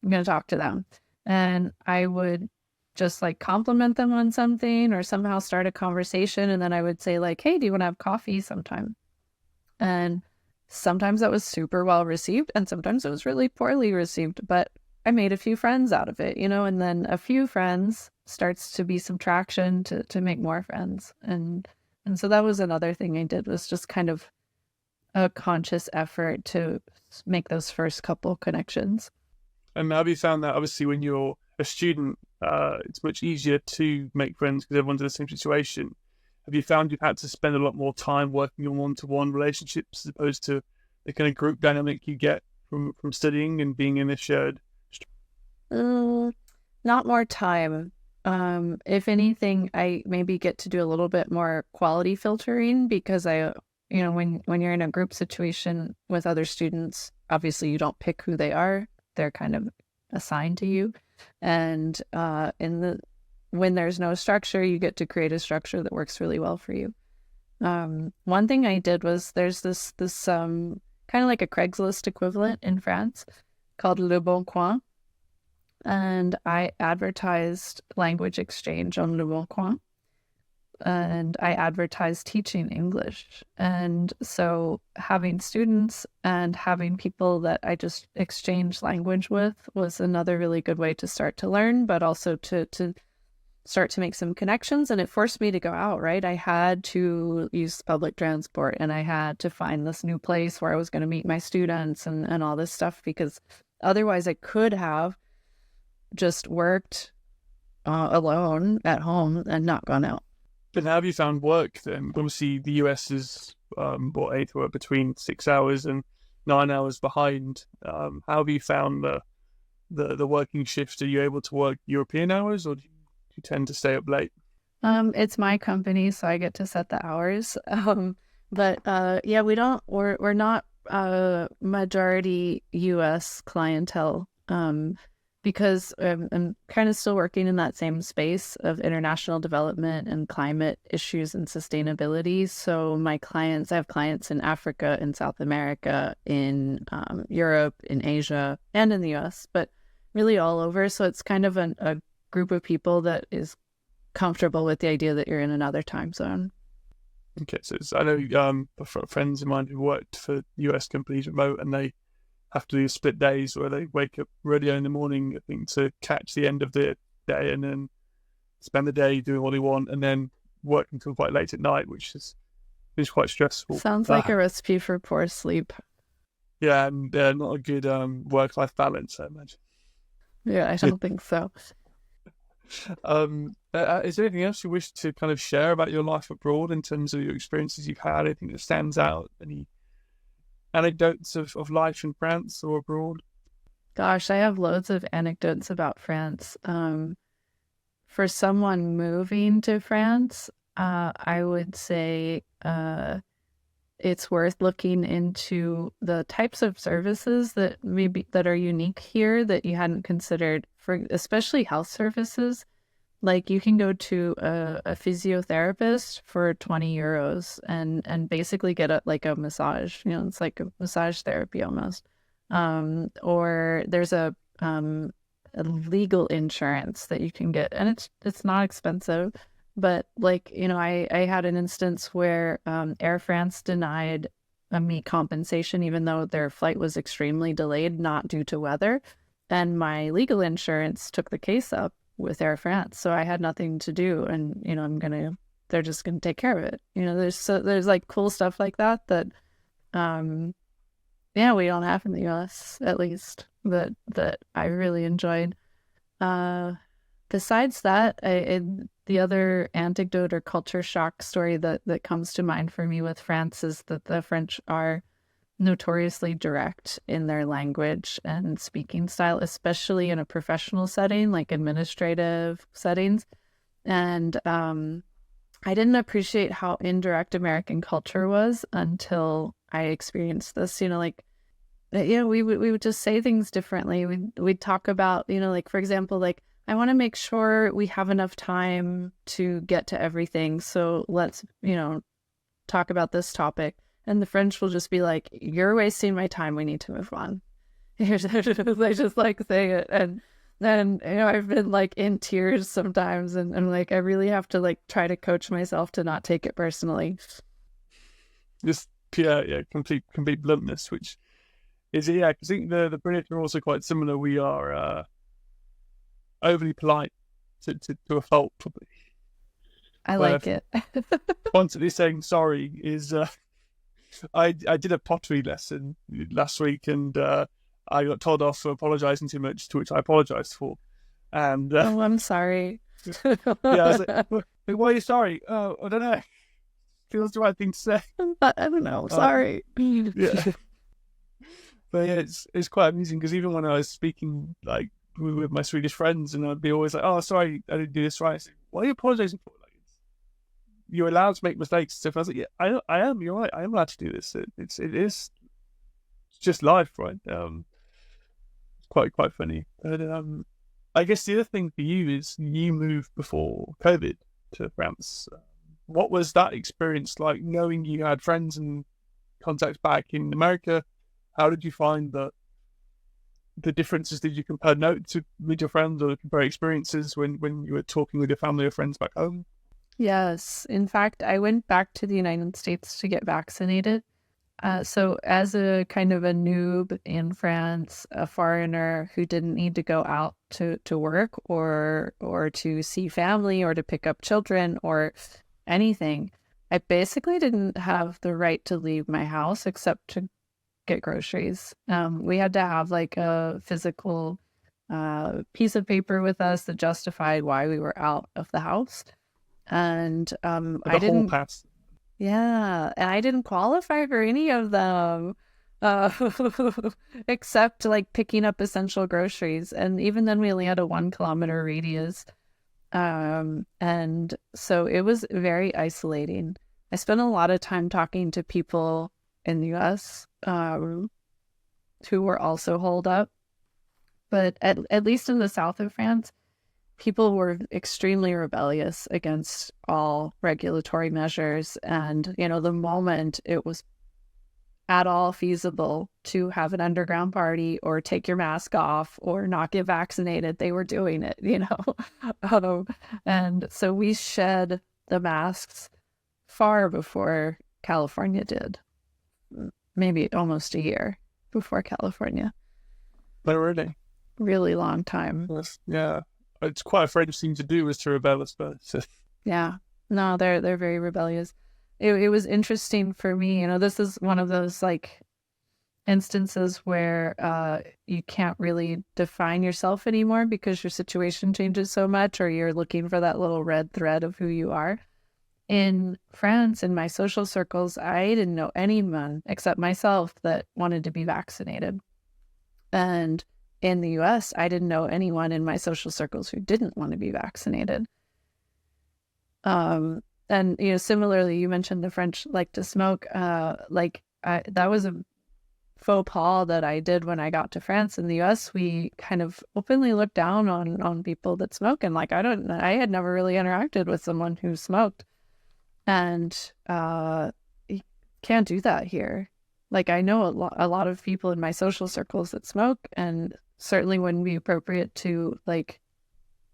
I'm going to talk to them. And I would just like compliment them on something, or somehow start a conversation. And then I would say like, hey, do you want to have coffee sometime? And sometimes that was super well received, and sometimes it was really poorly received, but I made a few friends out of it, and then a few friends starts to be some traction to make more friends. And so that was another thing I did, was just kind of a conscious effort to make those first couple connections. And have you found that, obviously, when you're a student, it's much easier to make friends because everyone's in the same situation? Have you found you've had to spend a lot more time working on one-to-one relationships, as opposed to the kind of group dynamic you get from studying and being in a shared? Not more time. If anything, I maybe get to do a little bit more quality filtering, because I when you're in a group situation with other students, obviously you don't pick who they are. They're kind of assigned to you. And when there's no structure, you get to create a structure that works really well for you. One thing I did was there's this kind of like a Craigslist equivalent in France called Le Bon Coin. And I advertised language exchange on Le Bon Coin. And I advertised teaching English. And so having students and having people that I just exchange language with was another really good way to start to learn, but also to start to make some connections. And it forced me to go out, right? I had to use public transport, and I had to find this new place where I was going to meet my students and all this stuff, because otherwise I could have just worked alone at home and not gone out. But how have you found work then? Obviously, the US is between 6 hours and 9 hours behind. How have you found the working shift? Are you able to work European hours, or do you tend to stay up late? It's my company, so I get to set the hours. But we're not majority US clientele. Because I'm kind of still working in that same space of international development and climate issues and sustainability. So I have clients in Africa, in South America, in Europe, in Asia, and in the US, but really all over. So it's kind of a group of people that is comfortable with the idea that you're in another time zone. Okay, so I know friends of mine who worked for US companies remote, and they have to do split days where they wake up really early in the morning, I think, to catch the end of the day, and then spend the day doing what they want, and then work until quite late at night, which is quite stressful. Sounds like a recipe for poor sleep. Yeah, and not a good work-life balance, I imagine. Yeah, I don't think so. Is there anything else you wish to kind of share about your life abroad in terms of your experiences you've had? Anything that stands out? Any anecdotes of life in France or abroad? Gosh, I have loads of anecdotes about France. For someone moving to France, I would say it's worth looking into the types of services that are unique here that you hadn't considered, for especially health services. Like you can go to a physiotherapist for 20 euros and basically get a massage. It's like a massage therapy almost. Or there's a legal insurance that you can get, and it's not expensive. But I had an instance where Air France denied me compensation even though their flight was extremely delayed, not due to weather. And my legal insurance took the case up with Air France, so I had nothing to do, and they're just gonna take care of it. There's like cool stuff like that we don't have in the US, at least, that I really enjoyed. Besides that, the other anecdote or culture shock story that comes to mind for me with France is that the French are notoriously direct in their language and speaking style, especially in a professional setting, like administrative settings. And I didn't appreciate how indirect American culture was until I experienced this. We would just say things differently. We'd talk about, for example, I want to make sure we have enough time to get to everything. So let's, talk about this topic. And the French will just be like, you're wasting my time. We need to move on. They just say it. And then, I've been in tears sometimes. And I'm I really have to try to coach myself to not take it personally. Just, complete bluntness, which is, I think the British are also quite similar. We are overly polite to a fault, probably. I like it. Constantly saying sorry is... I did a pottery lesson last week, and I got told off for apologising too much, to which I apologised for. And I'm sorry. I was like, why are you sorry? Oh, I don't know. Feels the right thing to say. I don't know. Sorry. Yeah. But yeah, it's quite amusing, because even when I was speaking with my Swedish friends, and I'd be always like, "Oh, sorry, I didn't do this right." I said, "What are you apologising for?" you're allowed to make mistakes. So I was like, yeah, I am. You're right. I am allowed to do this. It is just life, right? Quite funny. But I guess the other thing for you is you moved before COVID to France. What was that experience like, knowing you had friends and contacts back in America? How did you find the differences? Did you compare notes with your friends or compare experiences when you were talking with your family or friends back home? Yes. In fact, I went back to the United States to get vaccinated. So as a kind of a noob in France, a foreigner who didn't need to go out to work or to see family or to pick up children or anything, I basically didn't have the right to leave my house except to get groceries. We had to have like a physical piece of paper with us that justified why we were out of the house. And The whole pass. yeah, and I didn't qualify for any of them, uh, except like picking up essential groceries. And even then, we only had a 1 kilometer radius. And so it was very isolating. I spent a lot of time talking to people in the US who were also holed up. But at least in the south of France, people were extremely rebellious against all regulatory measures. And, the moment it was at all feasible to have an underground party or take your mask off or not get vaccinated, they were doing it, and so we shed the masks far before California did, maybe almost a year before California. But really? Really long time. Yeah. It's quite a French thing to do, is to rebel, I suppose. Yeah. No, they're very rebellious. It was interesting for me. This is one of those like instances where you can't really define yourself anymore because your situation changes so much, or you're looking for that little red thread of who you are. In France, in my social circles, I didn't know anyone except myself that wanted to be vaccinated. And in the US, I didn't know anyone in my social circles who didn't want to be vaccinated. And, similarly, you mentioned the French like to smoke. That was a faux pas that I did when I got to France. In the US, we kind of openly looked down on people that smoke. And I had never really interacted with someone who smoked. And you can't do that here. I know a lot of people in my social circles that smoke, and certainly wouldn't be appropriate to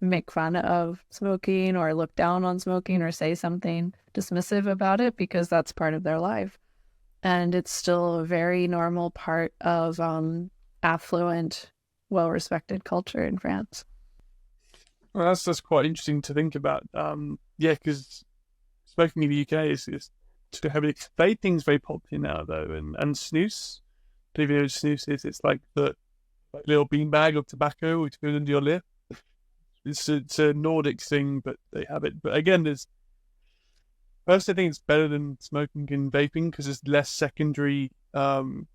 make fun of smoking or look down on smoking or say something dismissive about it, because that's part of their life. And it's still a very normal part of affluent, well-respected culture in France. Well, that's quite interesting to think about. Because smoking in the UK is too heavily. Vaping's very popular now, though, and snus. Do you know what snus is? It's like the little beanbag of tobacco which goes into your lip. It's a Nordic thing, but they have it. But again, personally, I think it's better than smoking and vaping because there's less secondary kind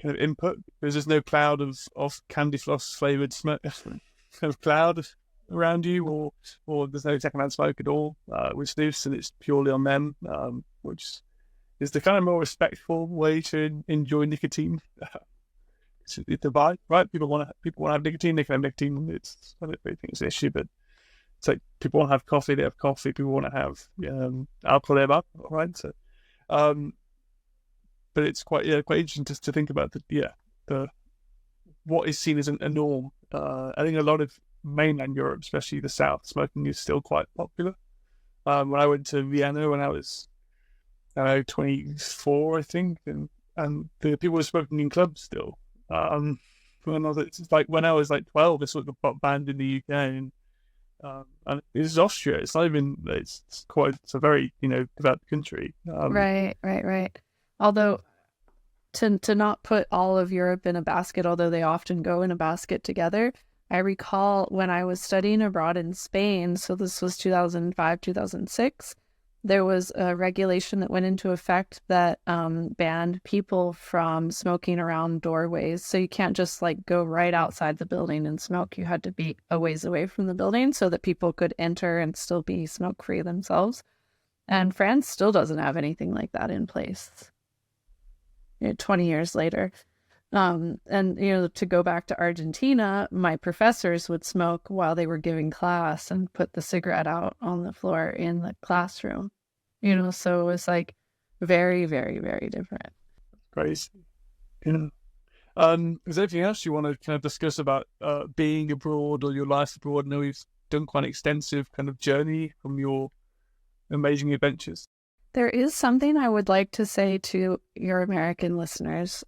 of input, because there's no cloud of candy floss flavored smoke kind of cloud around you, or there's no secondhand smoke at all with snus, and it's purely on them, which is the kind of more respectful way to enjoy nicotine. It's a vibe, right? People want to have nicotine. They can have nicotine. I don't really think it's an issue, but it's like people want to have coffee. They have coffee. People want to have alcohol. They have alcohol, right? So, but it's quite interesting just to think about the what is seen as a norm. I think a lot of mainland Europe, especially the south, smoking is still quite popular. When I went to Vienna when I was 24, I think, and the people were smoking in clubs still. When I was 12, this sort of got banned in the UK, and this is Austria. It's not even. It's a very developed country. Right. Although to not put all of Europe in a basket, although they often go in a basket together. I recall when I was studying abroad in Spain, so this was 2005, 2006, there was a regulation that went into effect that banned people from smoking around doorways. So you can't just go right outside the building and smoke. You had to be a ways away from the building so that people could enter and still be smoke-free themselves. And France still doesn't have anything like that in place 20 years later. And, to go back to Argentina, my professors would smoke while they were giving class and put the cigarette out on the floor in the classroom. So it was like very, very, very different. Crazy. Yeah. Is there anything else you want to kind of discuss about being abroad or your life abroad? I know we've done quite an extensive kind of journey from your amazing adventures. There is something I would like to say to your American listeners.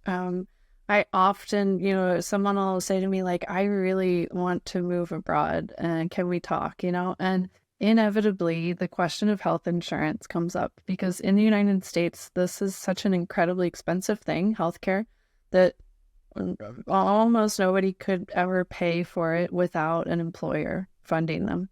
I often, someone will say to me, like, I really want to move abroad and can we talk, and inevitably the question of health insurance comes up because in the United States, this is such an incredibly expensive thing, healthcare, that almost nobody could ever pay for it without an employer funding them.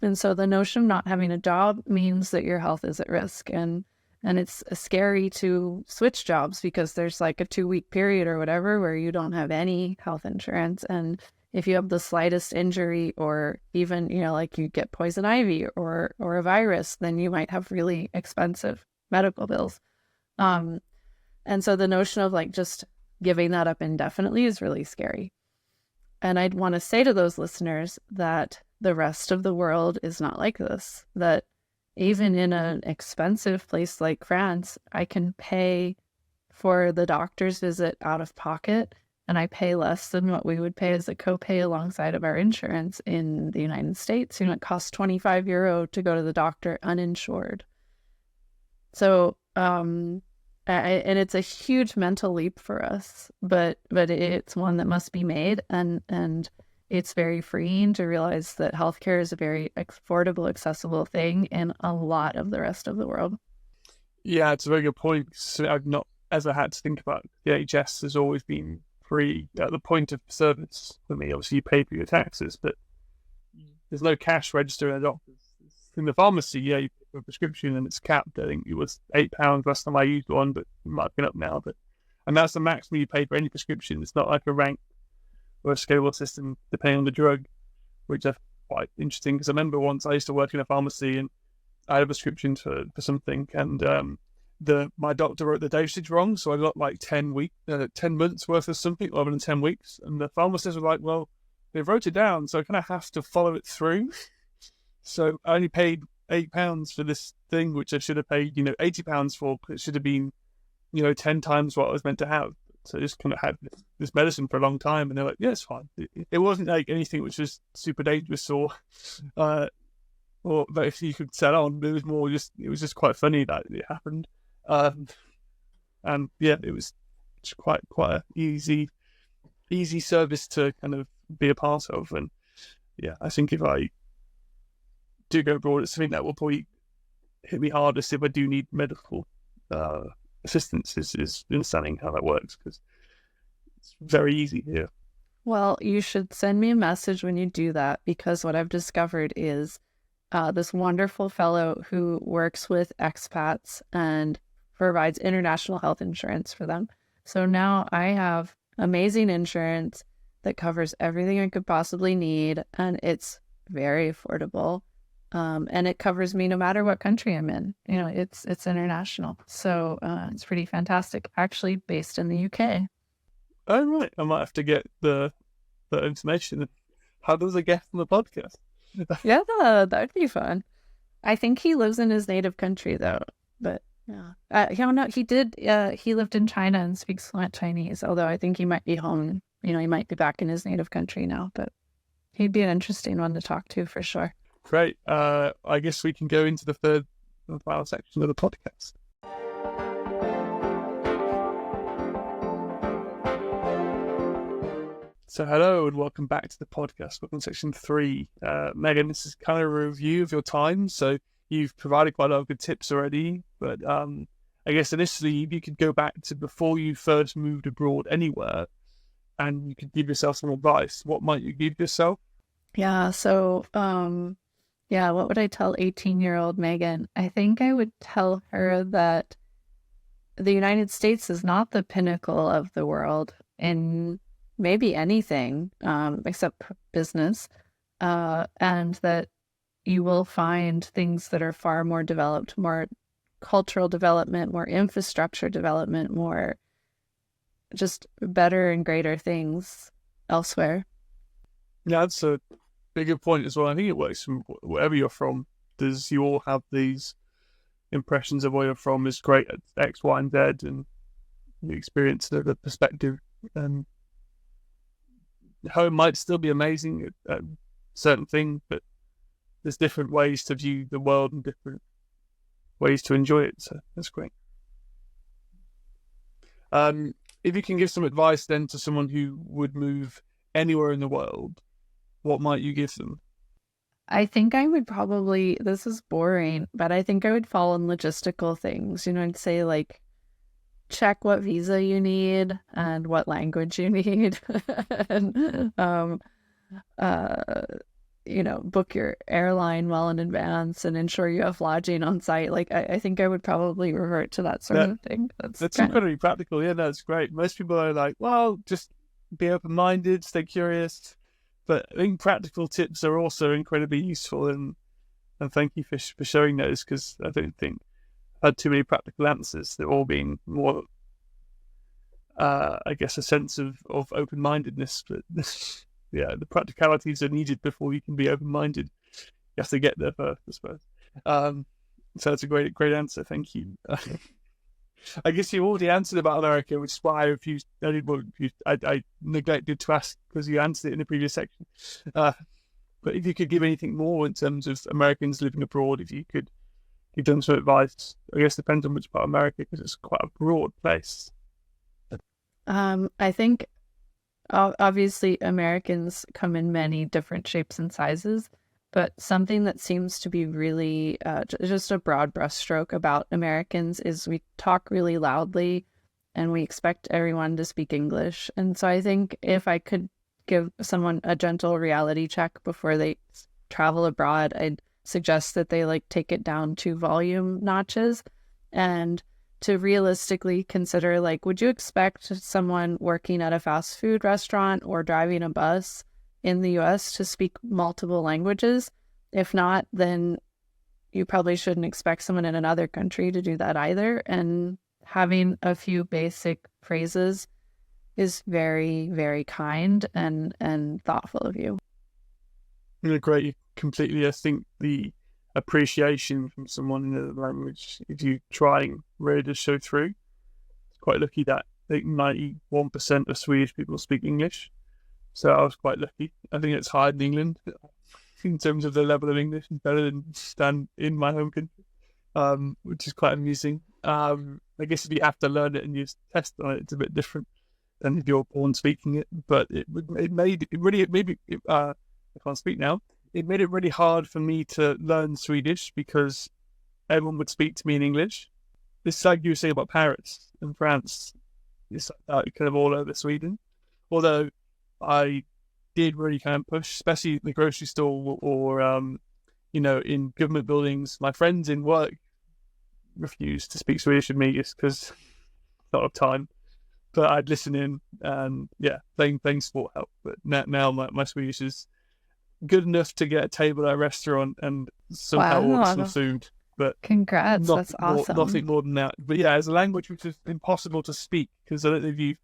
And so the notion of not having a job means that your health is at risk. And it's scary to switch jobs because there's like a 2-week period or whatever where you don't have any health insurance. And if you have the slightest injury or even, like you get poison ivy or a virus, then you might have really expensive medical bills. And so the notion of like just giving that up indefinitely is really scary. And I'd want to say to those listeners that the rest of the world is not like this, that even in an expensive place like France, I can pay for the doctor's visit out of pocket, and I pay less than what we would pay as a copay alongside of our insurance in the United States. It costs €25 to go to the doctor uninsured. So, and it's a huge mental leap for us, but it's one that must be made, and it's very freeing to realize that healthcare is a very affordable, accessible thing in a lot of the rest of the world. Yeah, it's a very good point. So I've not ever had to think about the NHS has always been free at the point of service for me. Obviously, you pay for your taxes, but there's no cash register in a doctor's. In the pharmacy, yeah, you pay for a prescription and it's capped. I think it was £8 last time I used one, but it might have been up now. And that's the maximum you pay for any prescription. It's not like a rank or a scalable system depending on the drug, which is quite interesting because I remember once I used to work in a pharmacy and I had a prescription for something, and my doctor wrote the dosage wrong, so I got like 10 months worth of something rather than 10 weeks, and the pharmacist was like, well, they wrote it down, so I kind of have to follow it through. So I only paid £8 for this thing, which I should have paid, £80 for. It should have been, 10 times what I was meant to have. So I just kind of had this medicine for a long time, and they're like, yeah, it's fine. It wasn't like anything which was super dangerous or that if you could sell on. It was more just, it was just quite funny that it happened. And yeah, it was quite an easy service to kind of be a part of. And yeah, I think if I do go abroad, it's something that will probably hit me hardest if I do need medical assistance is understanding how that works, because it's very easy here. Well, you should send me a message when you do that, because what I've discovered is this wonderful fellow who works with expats and provides international health insurance for them. So now I have amazing insurance that covers everything I could possibly need, and it's very affordable. And it covers me no matter what country I'm in. It's international. So it's pretty fantastic. Actually based in the UK. Oh, right. I might have to get the information. How does a guest on the podcast? Yeah, that'd be fun. I think he lives in his native country though. But yeah. No, he did. He lived in China and speaks fluent Chinese, although I think he might be home. He might be back in his native country now, but he'd be an interesting one to talk to for sure. Great. I guess we can go into the third and final section of the podcast. So hello and welcome back to the podcast. Welcome to section 3. Megan, this is kind of a review of your time. So you've provided quite a lot of good tips already, but I guess initially if you could go back to before you first moved abroad anywhere and you could give yourself some advice, what might you give yourself? Yeah, so what would I tell 18-year-old Megan? I think I would tell her that the United States is not the pinnacle of the world in maybe anything except business, and that you will find things that are far more developed, more cultural development, more infrastructure development, more just better and greater things elsewhere. Yeah, that's a bigger point as well. I think it works from wherever you're from. Does you all have these impressions of where you're from is great at X, Y, and Z, and you experience the perspective. And home might still be amazing at certain things, but there's different ways to view the world and different ways to enjoy it. So that's great. If you can give some advice then to someone who would move anywhere in the world, what might you give them? I think I would probably, this is boring, but I think I would fall in logistical things. I'd say like check what visa you need and what language you need. And book your airline well in advance and ensure you have lodging on site. Like I think I would probably revert to that sort of thing. That's incredibly practical. Yeah, that's great. Most people are like, well, just be open-minded, stay curious. But I think practical tips are also incredibly useful, and thank you for sharing those, because I don't think I've had too many practical answers. They're all being more, I guess, a sense of open-mindedness. But yeah, the practicalities are needed before you can be open-minded. You have to get there first, I suppose. So that's a great answer. Thank you. I guess you already answered about America, which is why I neglected to ask, because you answered it in the previous section. But if you could give anything more in terms of Americans living abroad, if you could give them some advice, I guess it depends on which part of America, because it's quite a broad place. I think obviously Americans come in many different shapes and sizes, but something that seems to be really just a broad brushstroke about Americans is we talk really loudly and we expect everyone to speak English. And so I think if I could give someone a gentle reality check before they travel abroad, I'd suggest that they take it down 2 volume notches and to realistically consider, would you expect someone working at a fast food restaurant or driving a bus in the US to speak multiple languages? If not, then you probably shouldn't expect someone in another country to do that either. And having a few basic phrases is very, very kind and thoughtful of you. Great, completely. I think the appreciation from someone in another language, if you try really to show through. It's quite lucky that I think 91% of Swedish people speak English. So I was quite lucky. I think it's higher in England in terms of the level of English. It's better than in my home country, which is quite amusing. I guess if you have to learn it and you test on it, it's a bit different than if you're born speaking it. But I can't speak now. It made it really hard for me to learn Swedish because everyone would speak to me in English. It's like you were saying about Paris and France. It's kind of all over Sweden. Although I did really kind of push, especially in the grocery store or in government buildings. My friends in work refused to speak Swedish with me just because not of time. But I'd listen in and playing sport helped. But now my Swedish is good enough to get a table at a restaurant and somehow order some food. But congrats, that's awesome. Nothing more than that. But yeah, it's a language which is impossible to speak, because I don't know if you've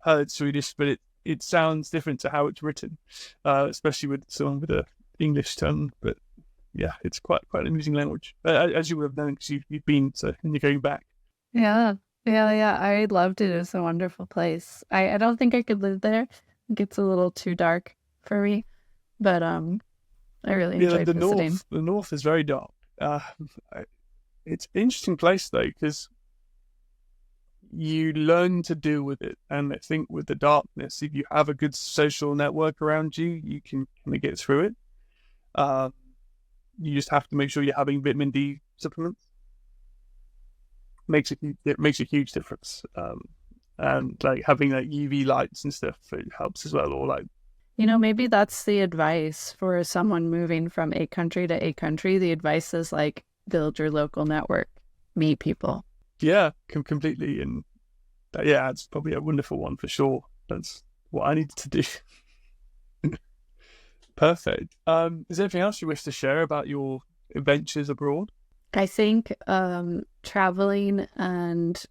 heard Swedish, but it sounds different to how it's written, especially with someone with an English tongue. But yeah, it's quite an amusing language, as you would have known because you've been, so and you're going back. Yeah. I loved it. It was a wonderful place. I don't think I could live there. It gets a little too dark for me, but I really enjoyed visiting. The north is very dark. It's an interesting place though, because you learn to deal with it, and I think with the darkness, if you have a good social network around you, you can kind of get through it. You just have to make sure you're having vitamin D supplements. It makes a huge difference, and having UV lights and stuff, it helps as well. Or maybe that's the advice for someone moving from a country to a country. The advice is build your local network, meet people. Yeah, completely. And it's probably a wonderful one for sure. That's what I needed to do. Perfect. Is there anything else you wish to share about your adventures abroad? I think traveling and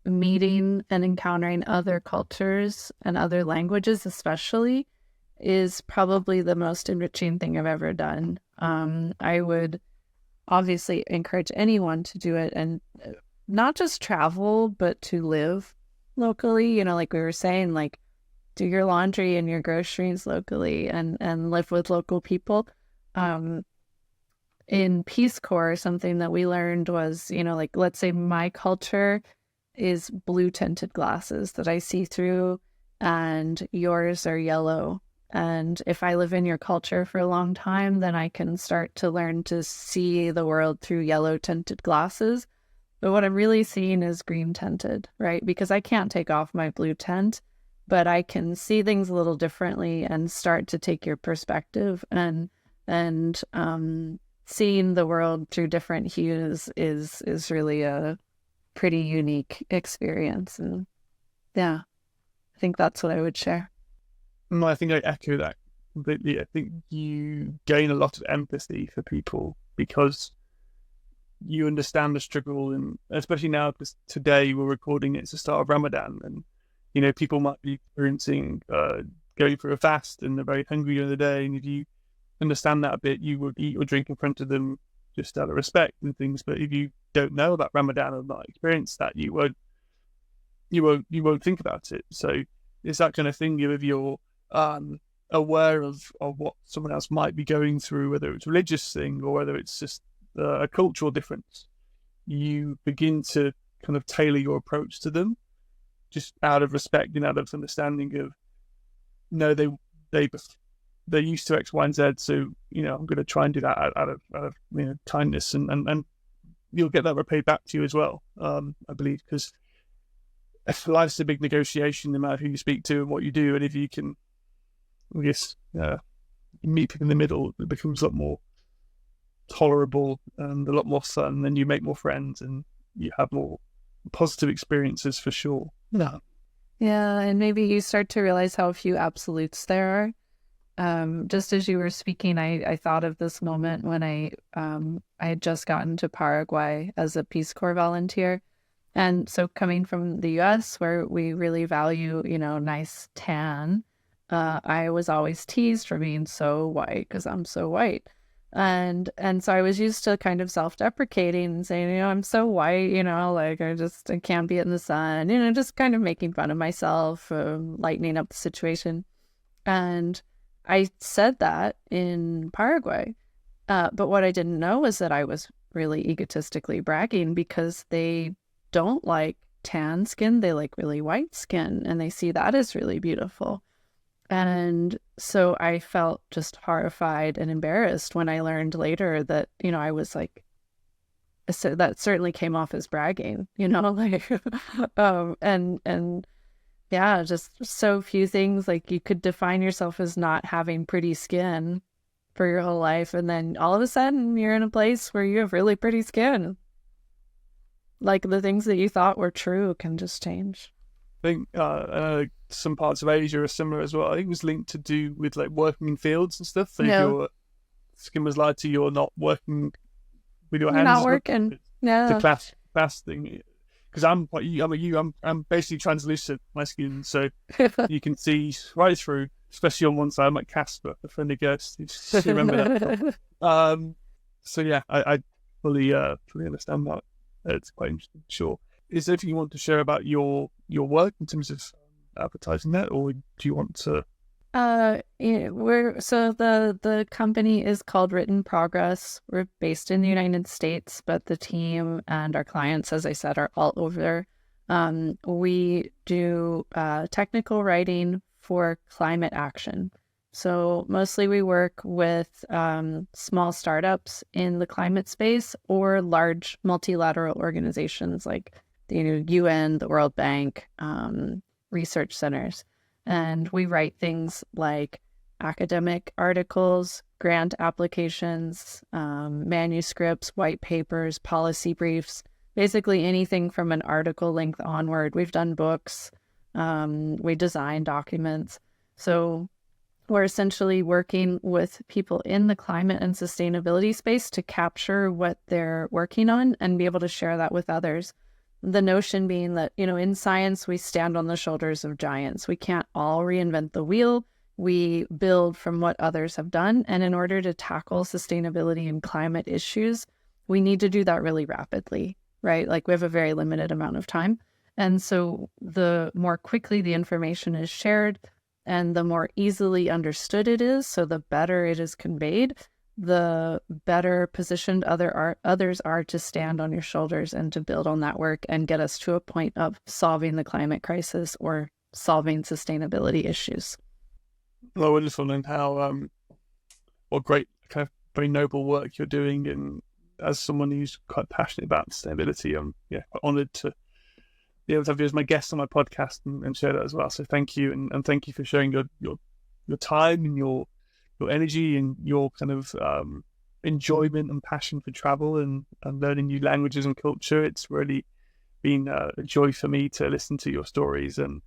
meeting and encountering other cultures and other languages especially is probably the most enriching thing I've ever done. I would obviously encourage anyone to do it, and not just travel, but to live locally, like we were saying, like do your laundry and your groceries locally and live with local people. In Peace Corps, something that we learned was, like let's say my culture is blue tinted glasses that I see through, and yours are yellow. And if I live in your culture for a long time, then I can start to learn to see the world through yellow tinted glasses. But what I'm really seeing is green tinted, right? Because I can't take off my blue tint, but I can see things a little differently and start to take your perspective, and seeing the world through different hues is really a pretty unique experience. And yeah, I think that's what I would share. No, I think I echo that completely. I think you gain a lot of empathy for people because you understand the struggle, and especially now because today we're recording, it's the start of Ramadan, and people might be experiencing going through a fast and they're very hungry during the day, and if you understand that a bit, you would eat or drink in front of them just out of respect and things. But if you don't know about Ramadan or not experienced that, you won't think about it. So it's that kind of thing. If you're aware of what someone else might be going through, whether it's a religious thing or whether it's just a cultural difference, you begin to kind of tailor your approach to them just out of respect and out of understanding of, no, they're used to X, Y, and Z, so I'm going to try and do that out of kindness, and you'll get that repaid back to you as well. I believe, because life's a big negotiation, no matter who you speak to and what you do, and if you can, I guess, meet people in the middle, it becomes a lot more tolerable and a lot more fun. Then you make more friends and you have more positive experiences for sure. Yeah, and maybe you start to realize how few absolutes there are. Just as you were speaking, I thought of this moment when I had just gotten to Paraguay as a Peace Corps volunteer. And so coming from the US, where we really value, nice tan, I was always teased for being so white because I'm so white. And so I was used to kind of self-deprecating and saying, I'm so white, like I can't be in the sun, just kind of making fun of myself, lightening up the situation. And I said that in Paraguay. But what I didn't know was that I was really egotistically bragging, because they don't like tan skin. They like really white skin, and they see that as really beautiful. And so I felt just horrified and embarrassed when I learned later that, I was like, so that certainly came off as bragging, like, and yeah, just so few things. Like, you could define yourself as not having pretty skin for your whole life, and then all of a sudden you're in a place where you have really pretty skin. Like, the things that you thought were true can just change. I think some parts of Asia are similar as well. I think it was linked to do with like working in fields and stuff. So if your skin was lighter, you're not working with your hands. Not working. The class thing. Because I'm basically translucent, my skin, so you can see right through, especially on one side. I'm like Casper, the friendly ghost. You remember that? So yeah, I fully understand that. It's quite interesting. Sure. Is there anything you want to share about your work in terms of advertising that, or do you want to? The company is called Written Progress. We're based in the United States, but the team and our clients, as I said, are all over. We do technical writing for climate action. So mostly we work with small startups in the climate space, or large multilateral organizations like the UN, the World Bank, research centers. And we write things like academic articles, grant applications, manuscripts, white papers, policy briefs, basically anything from an article length onward. We've done books, we design documents. So We're essentially working with people in the climate and sustainability space to capture what they're working on and be able to share that with others. The notion being that, in science, we stand on the shoulders of giants. We can't all reinvent the wheel. We build from what others have done. And in order to tackle sustainability and climate issues, we need to do that really rapidly, right? Like we have a very limited amount of time. And so the more quickly the information is shared and the more easily understood it is, so the better it is conveyed, the better positioned others are to stand on your shoulders and to build on that work and get us to a point of solving the climate crisis or solving sustainability issues. Well, wonderful, and how what great kind of very noble work you're doing. And as someone who's quite passionate about sustainability, I'm quite honoured to be able to have you as my guest on my podcast and share that as well. So thank you, and thank you for sharing your time and your energy and your kind of enjoyment and passion for travel and learning new languages and culture. It's really been a joy for me to listen to your stories and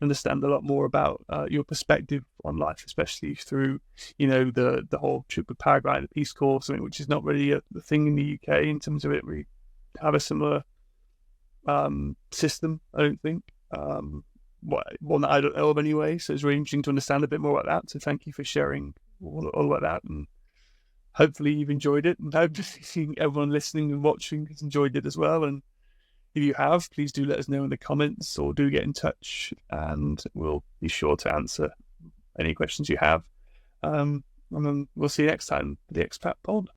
understand a lot more about your perspective on life, especially through the whole trip with Paraguay, the Peace Corps, something which is not really a thing in the UK in terms of it. We have a similar system, I don't think. One that I don't know of anyway, so it's really interesting to understand a bit more about that. So thank you for sharing all about that, and hopefully you've enjoyed it, and hopefully everyone listening and watching has enjoyed it as well. And if you have, please do let us know in the comments or do get in touch, and we'll be sure to answer any questions you have. And then we'll see you next time for the Expat Pod.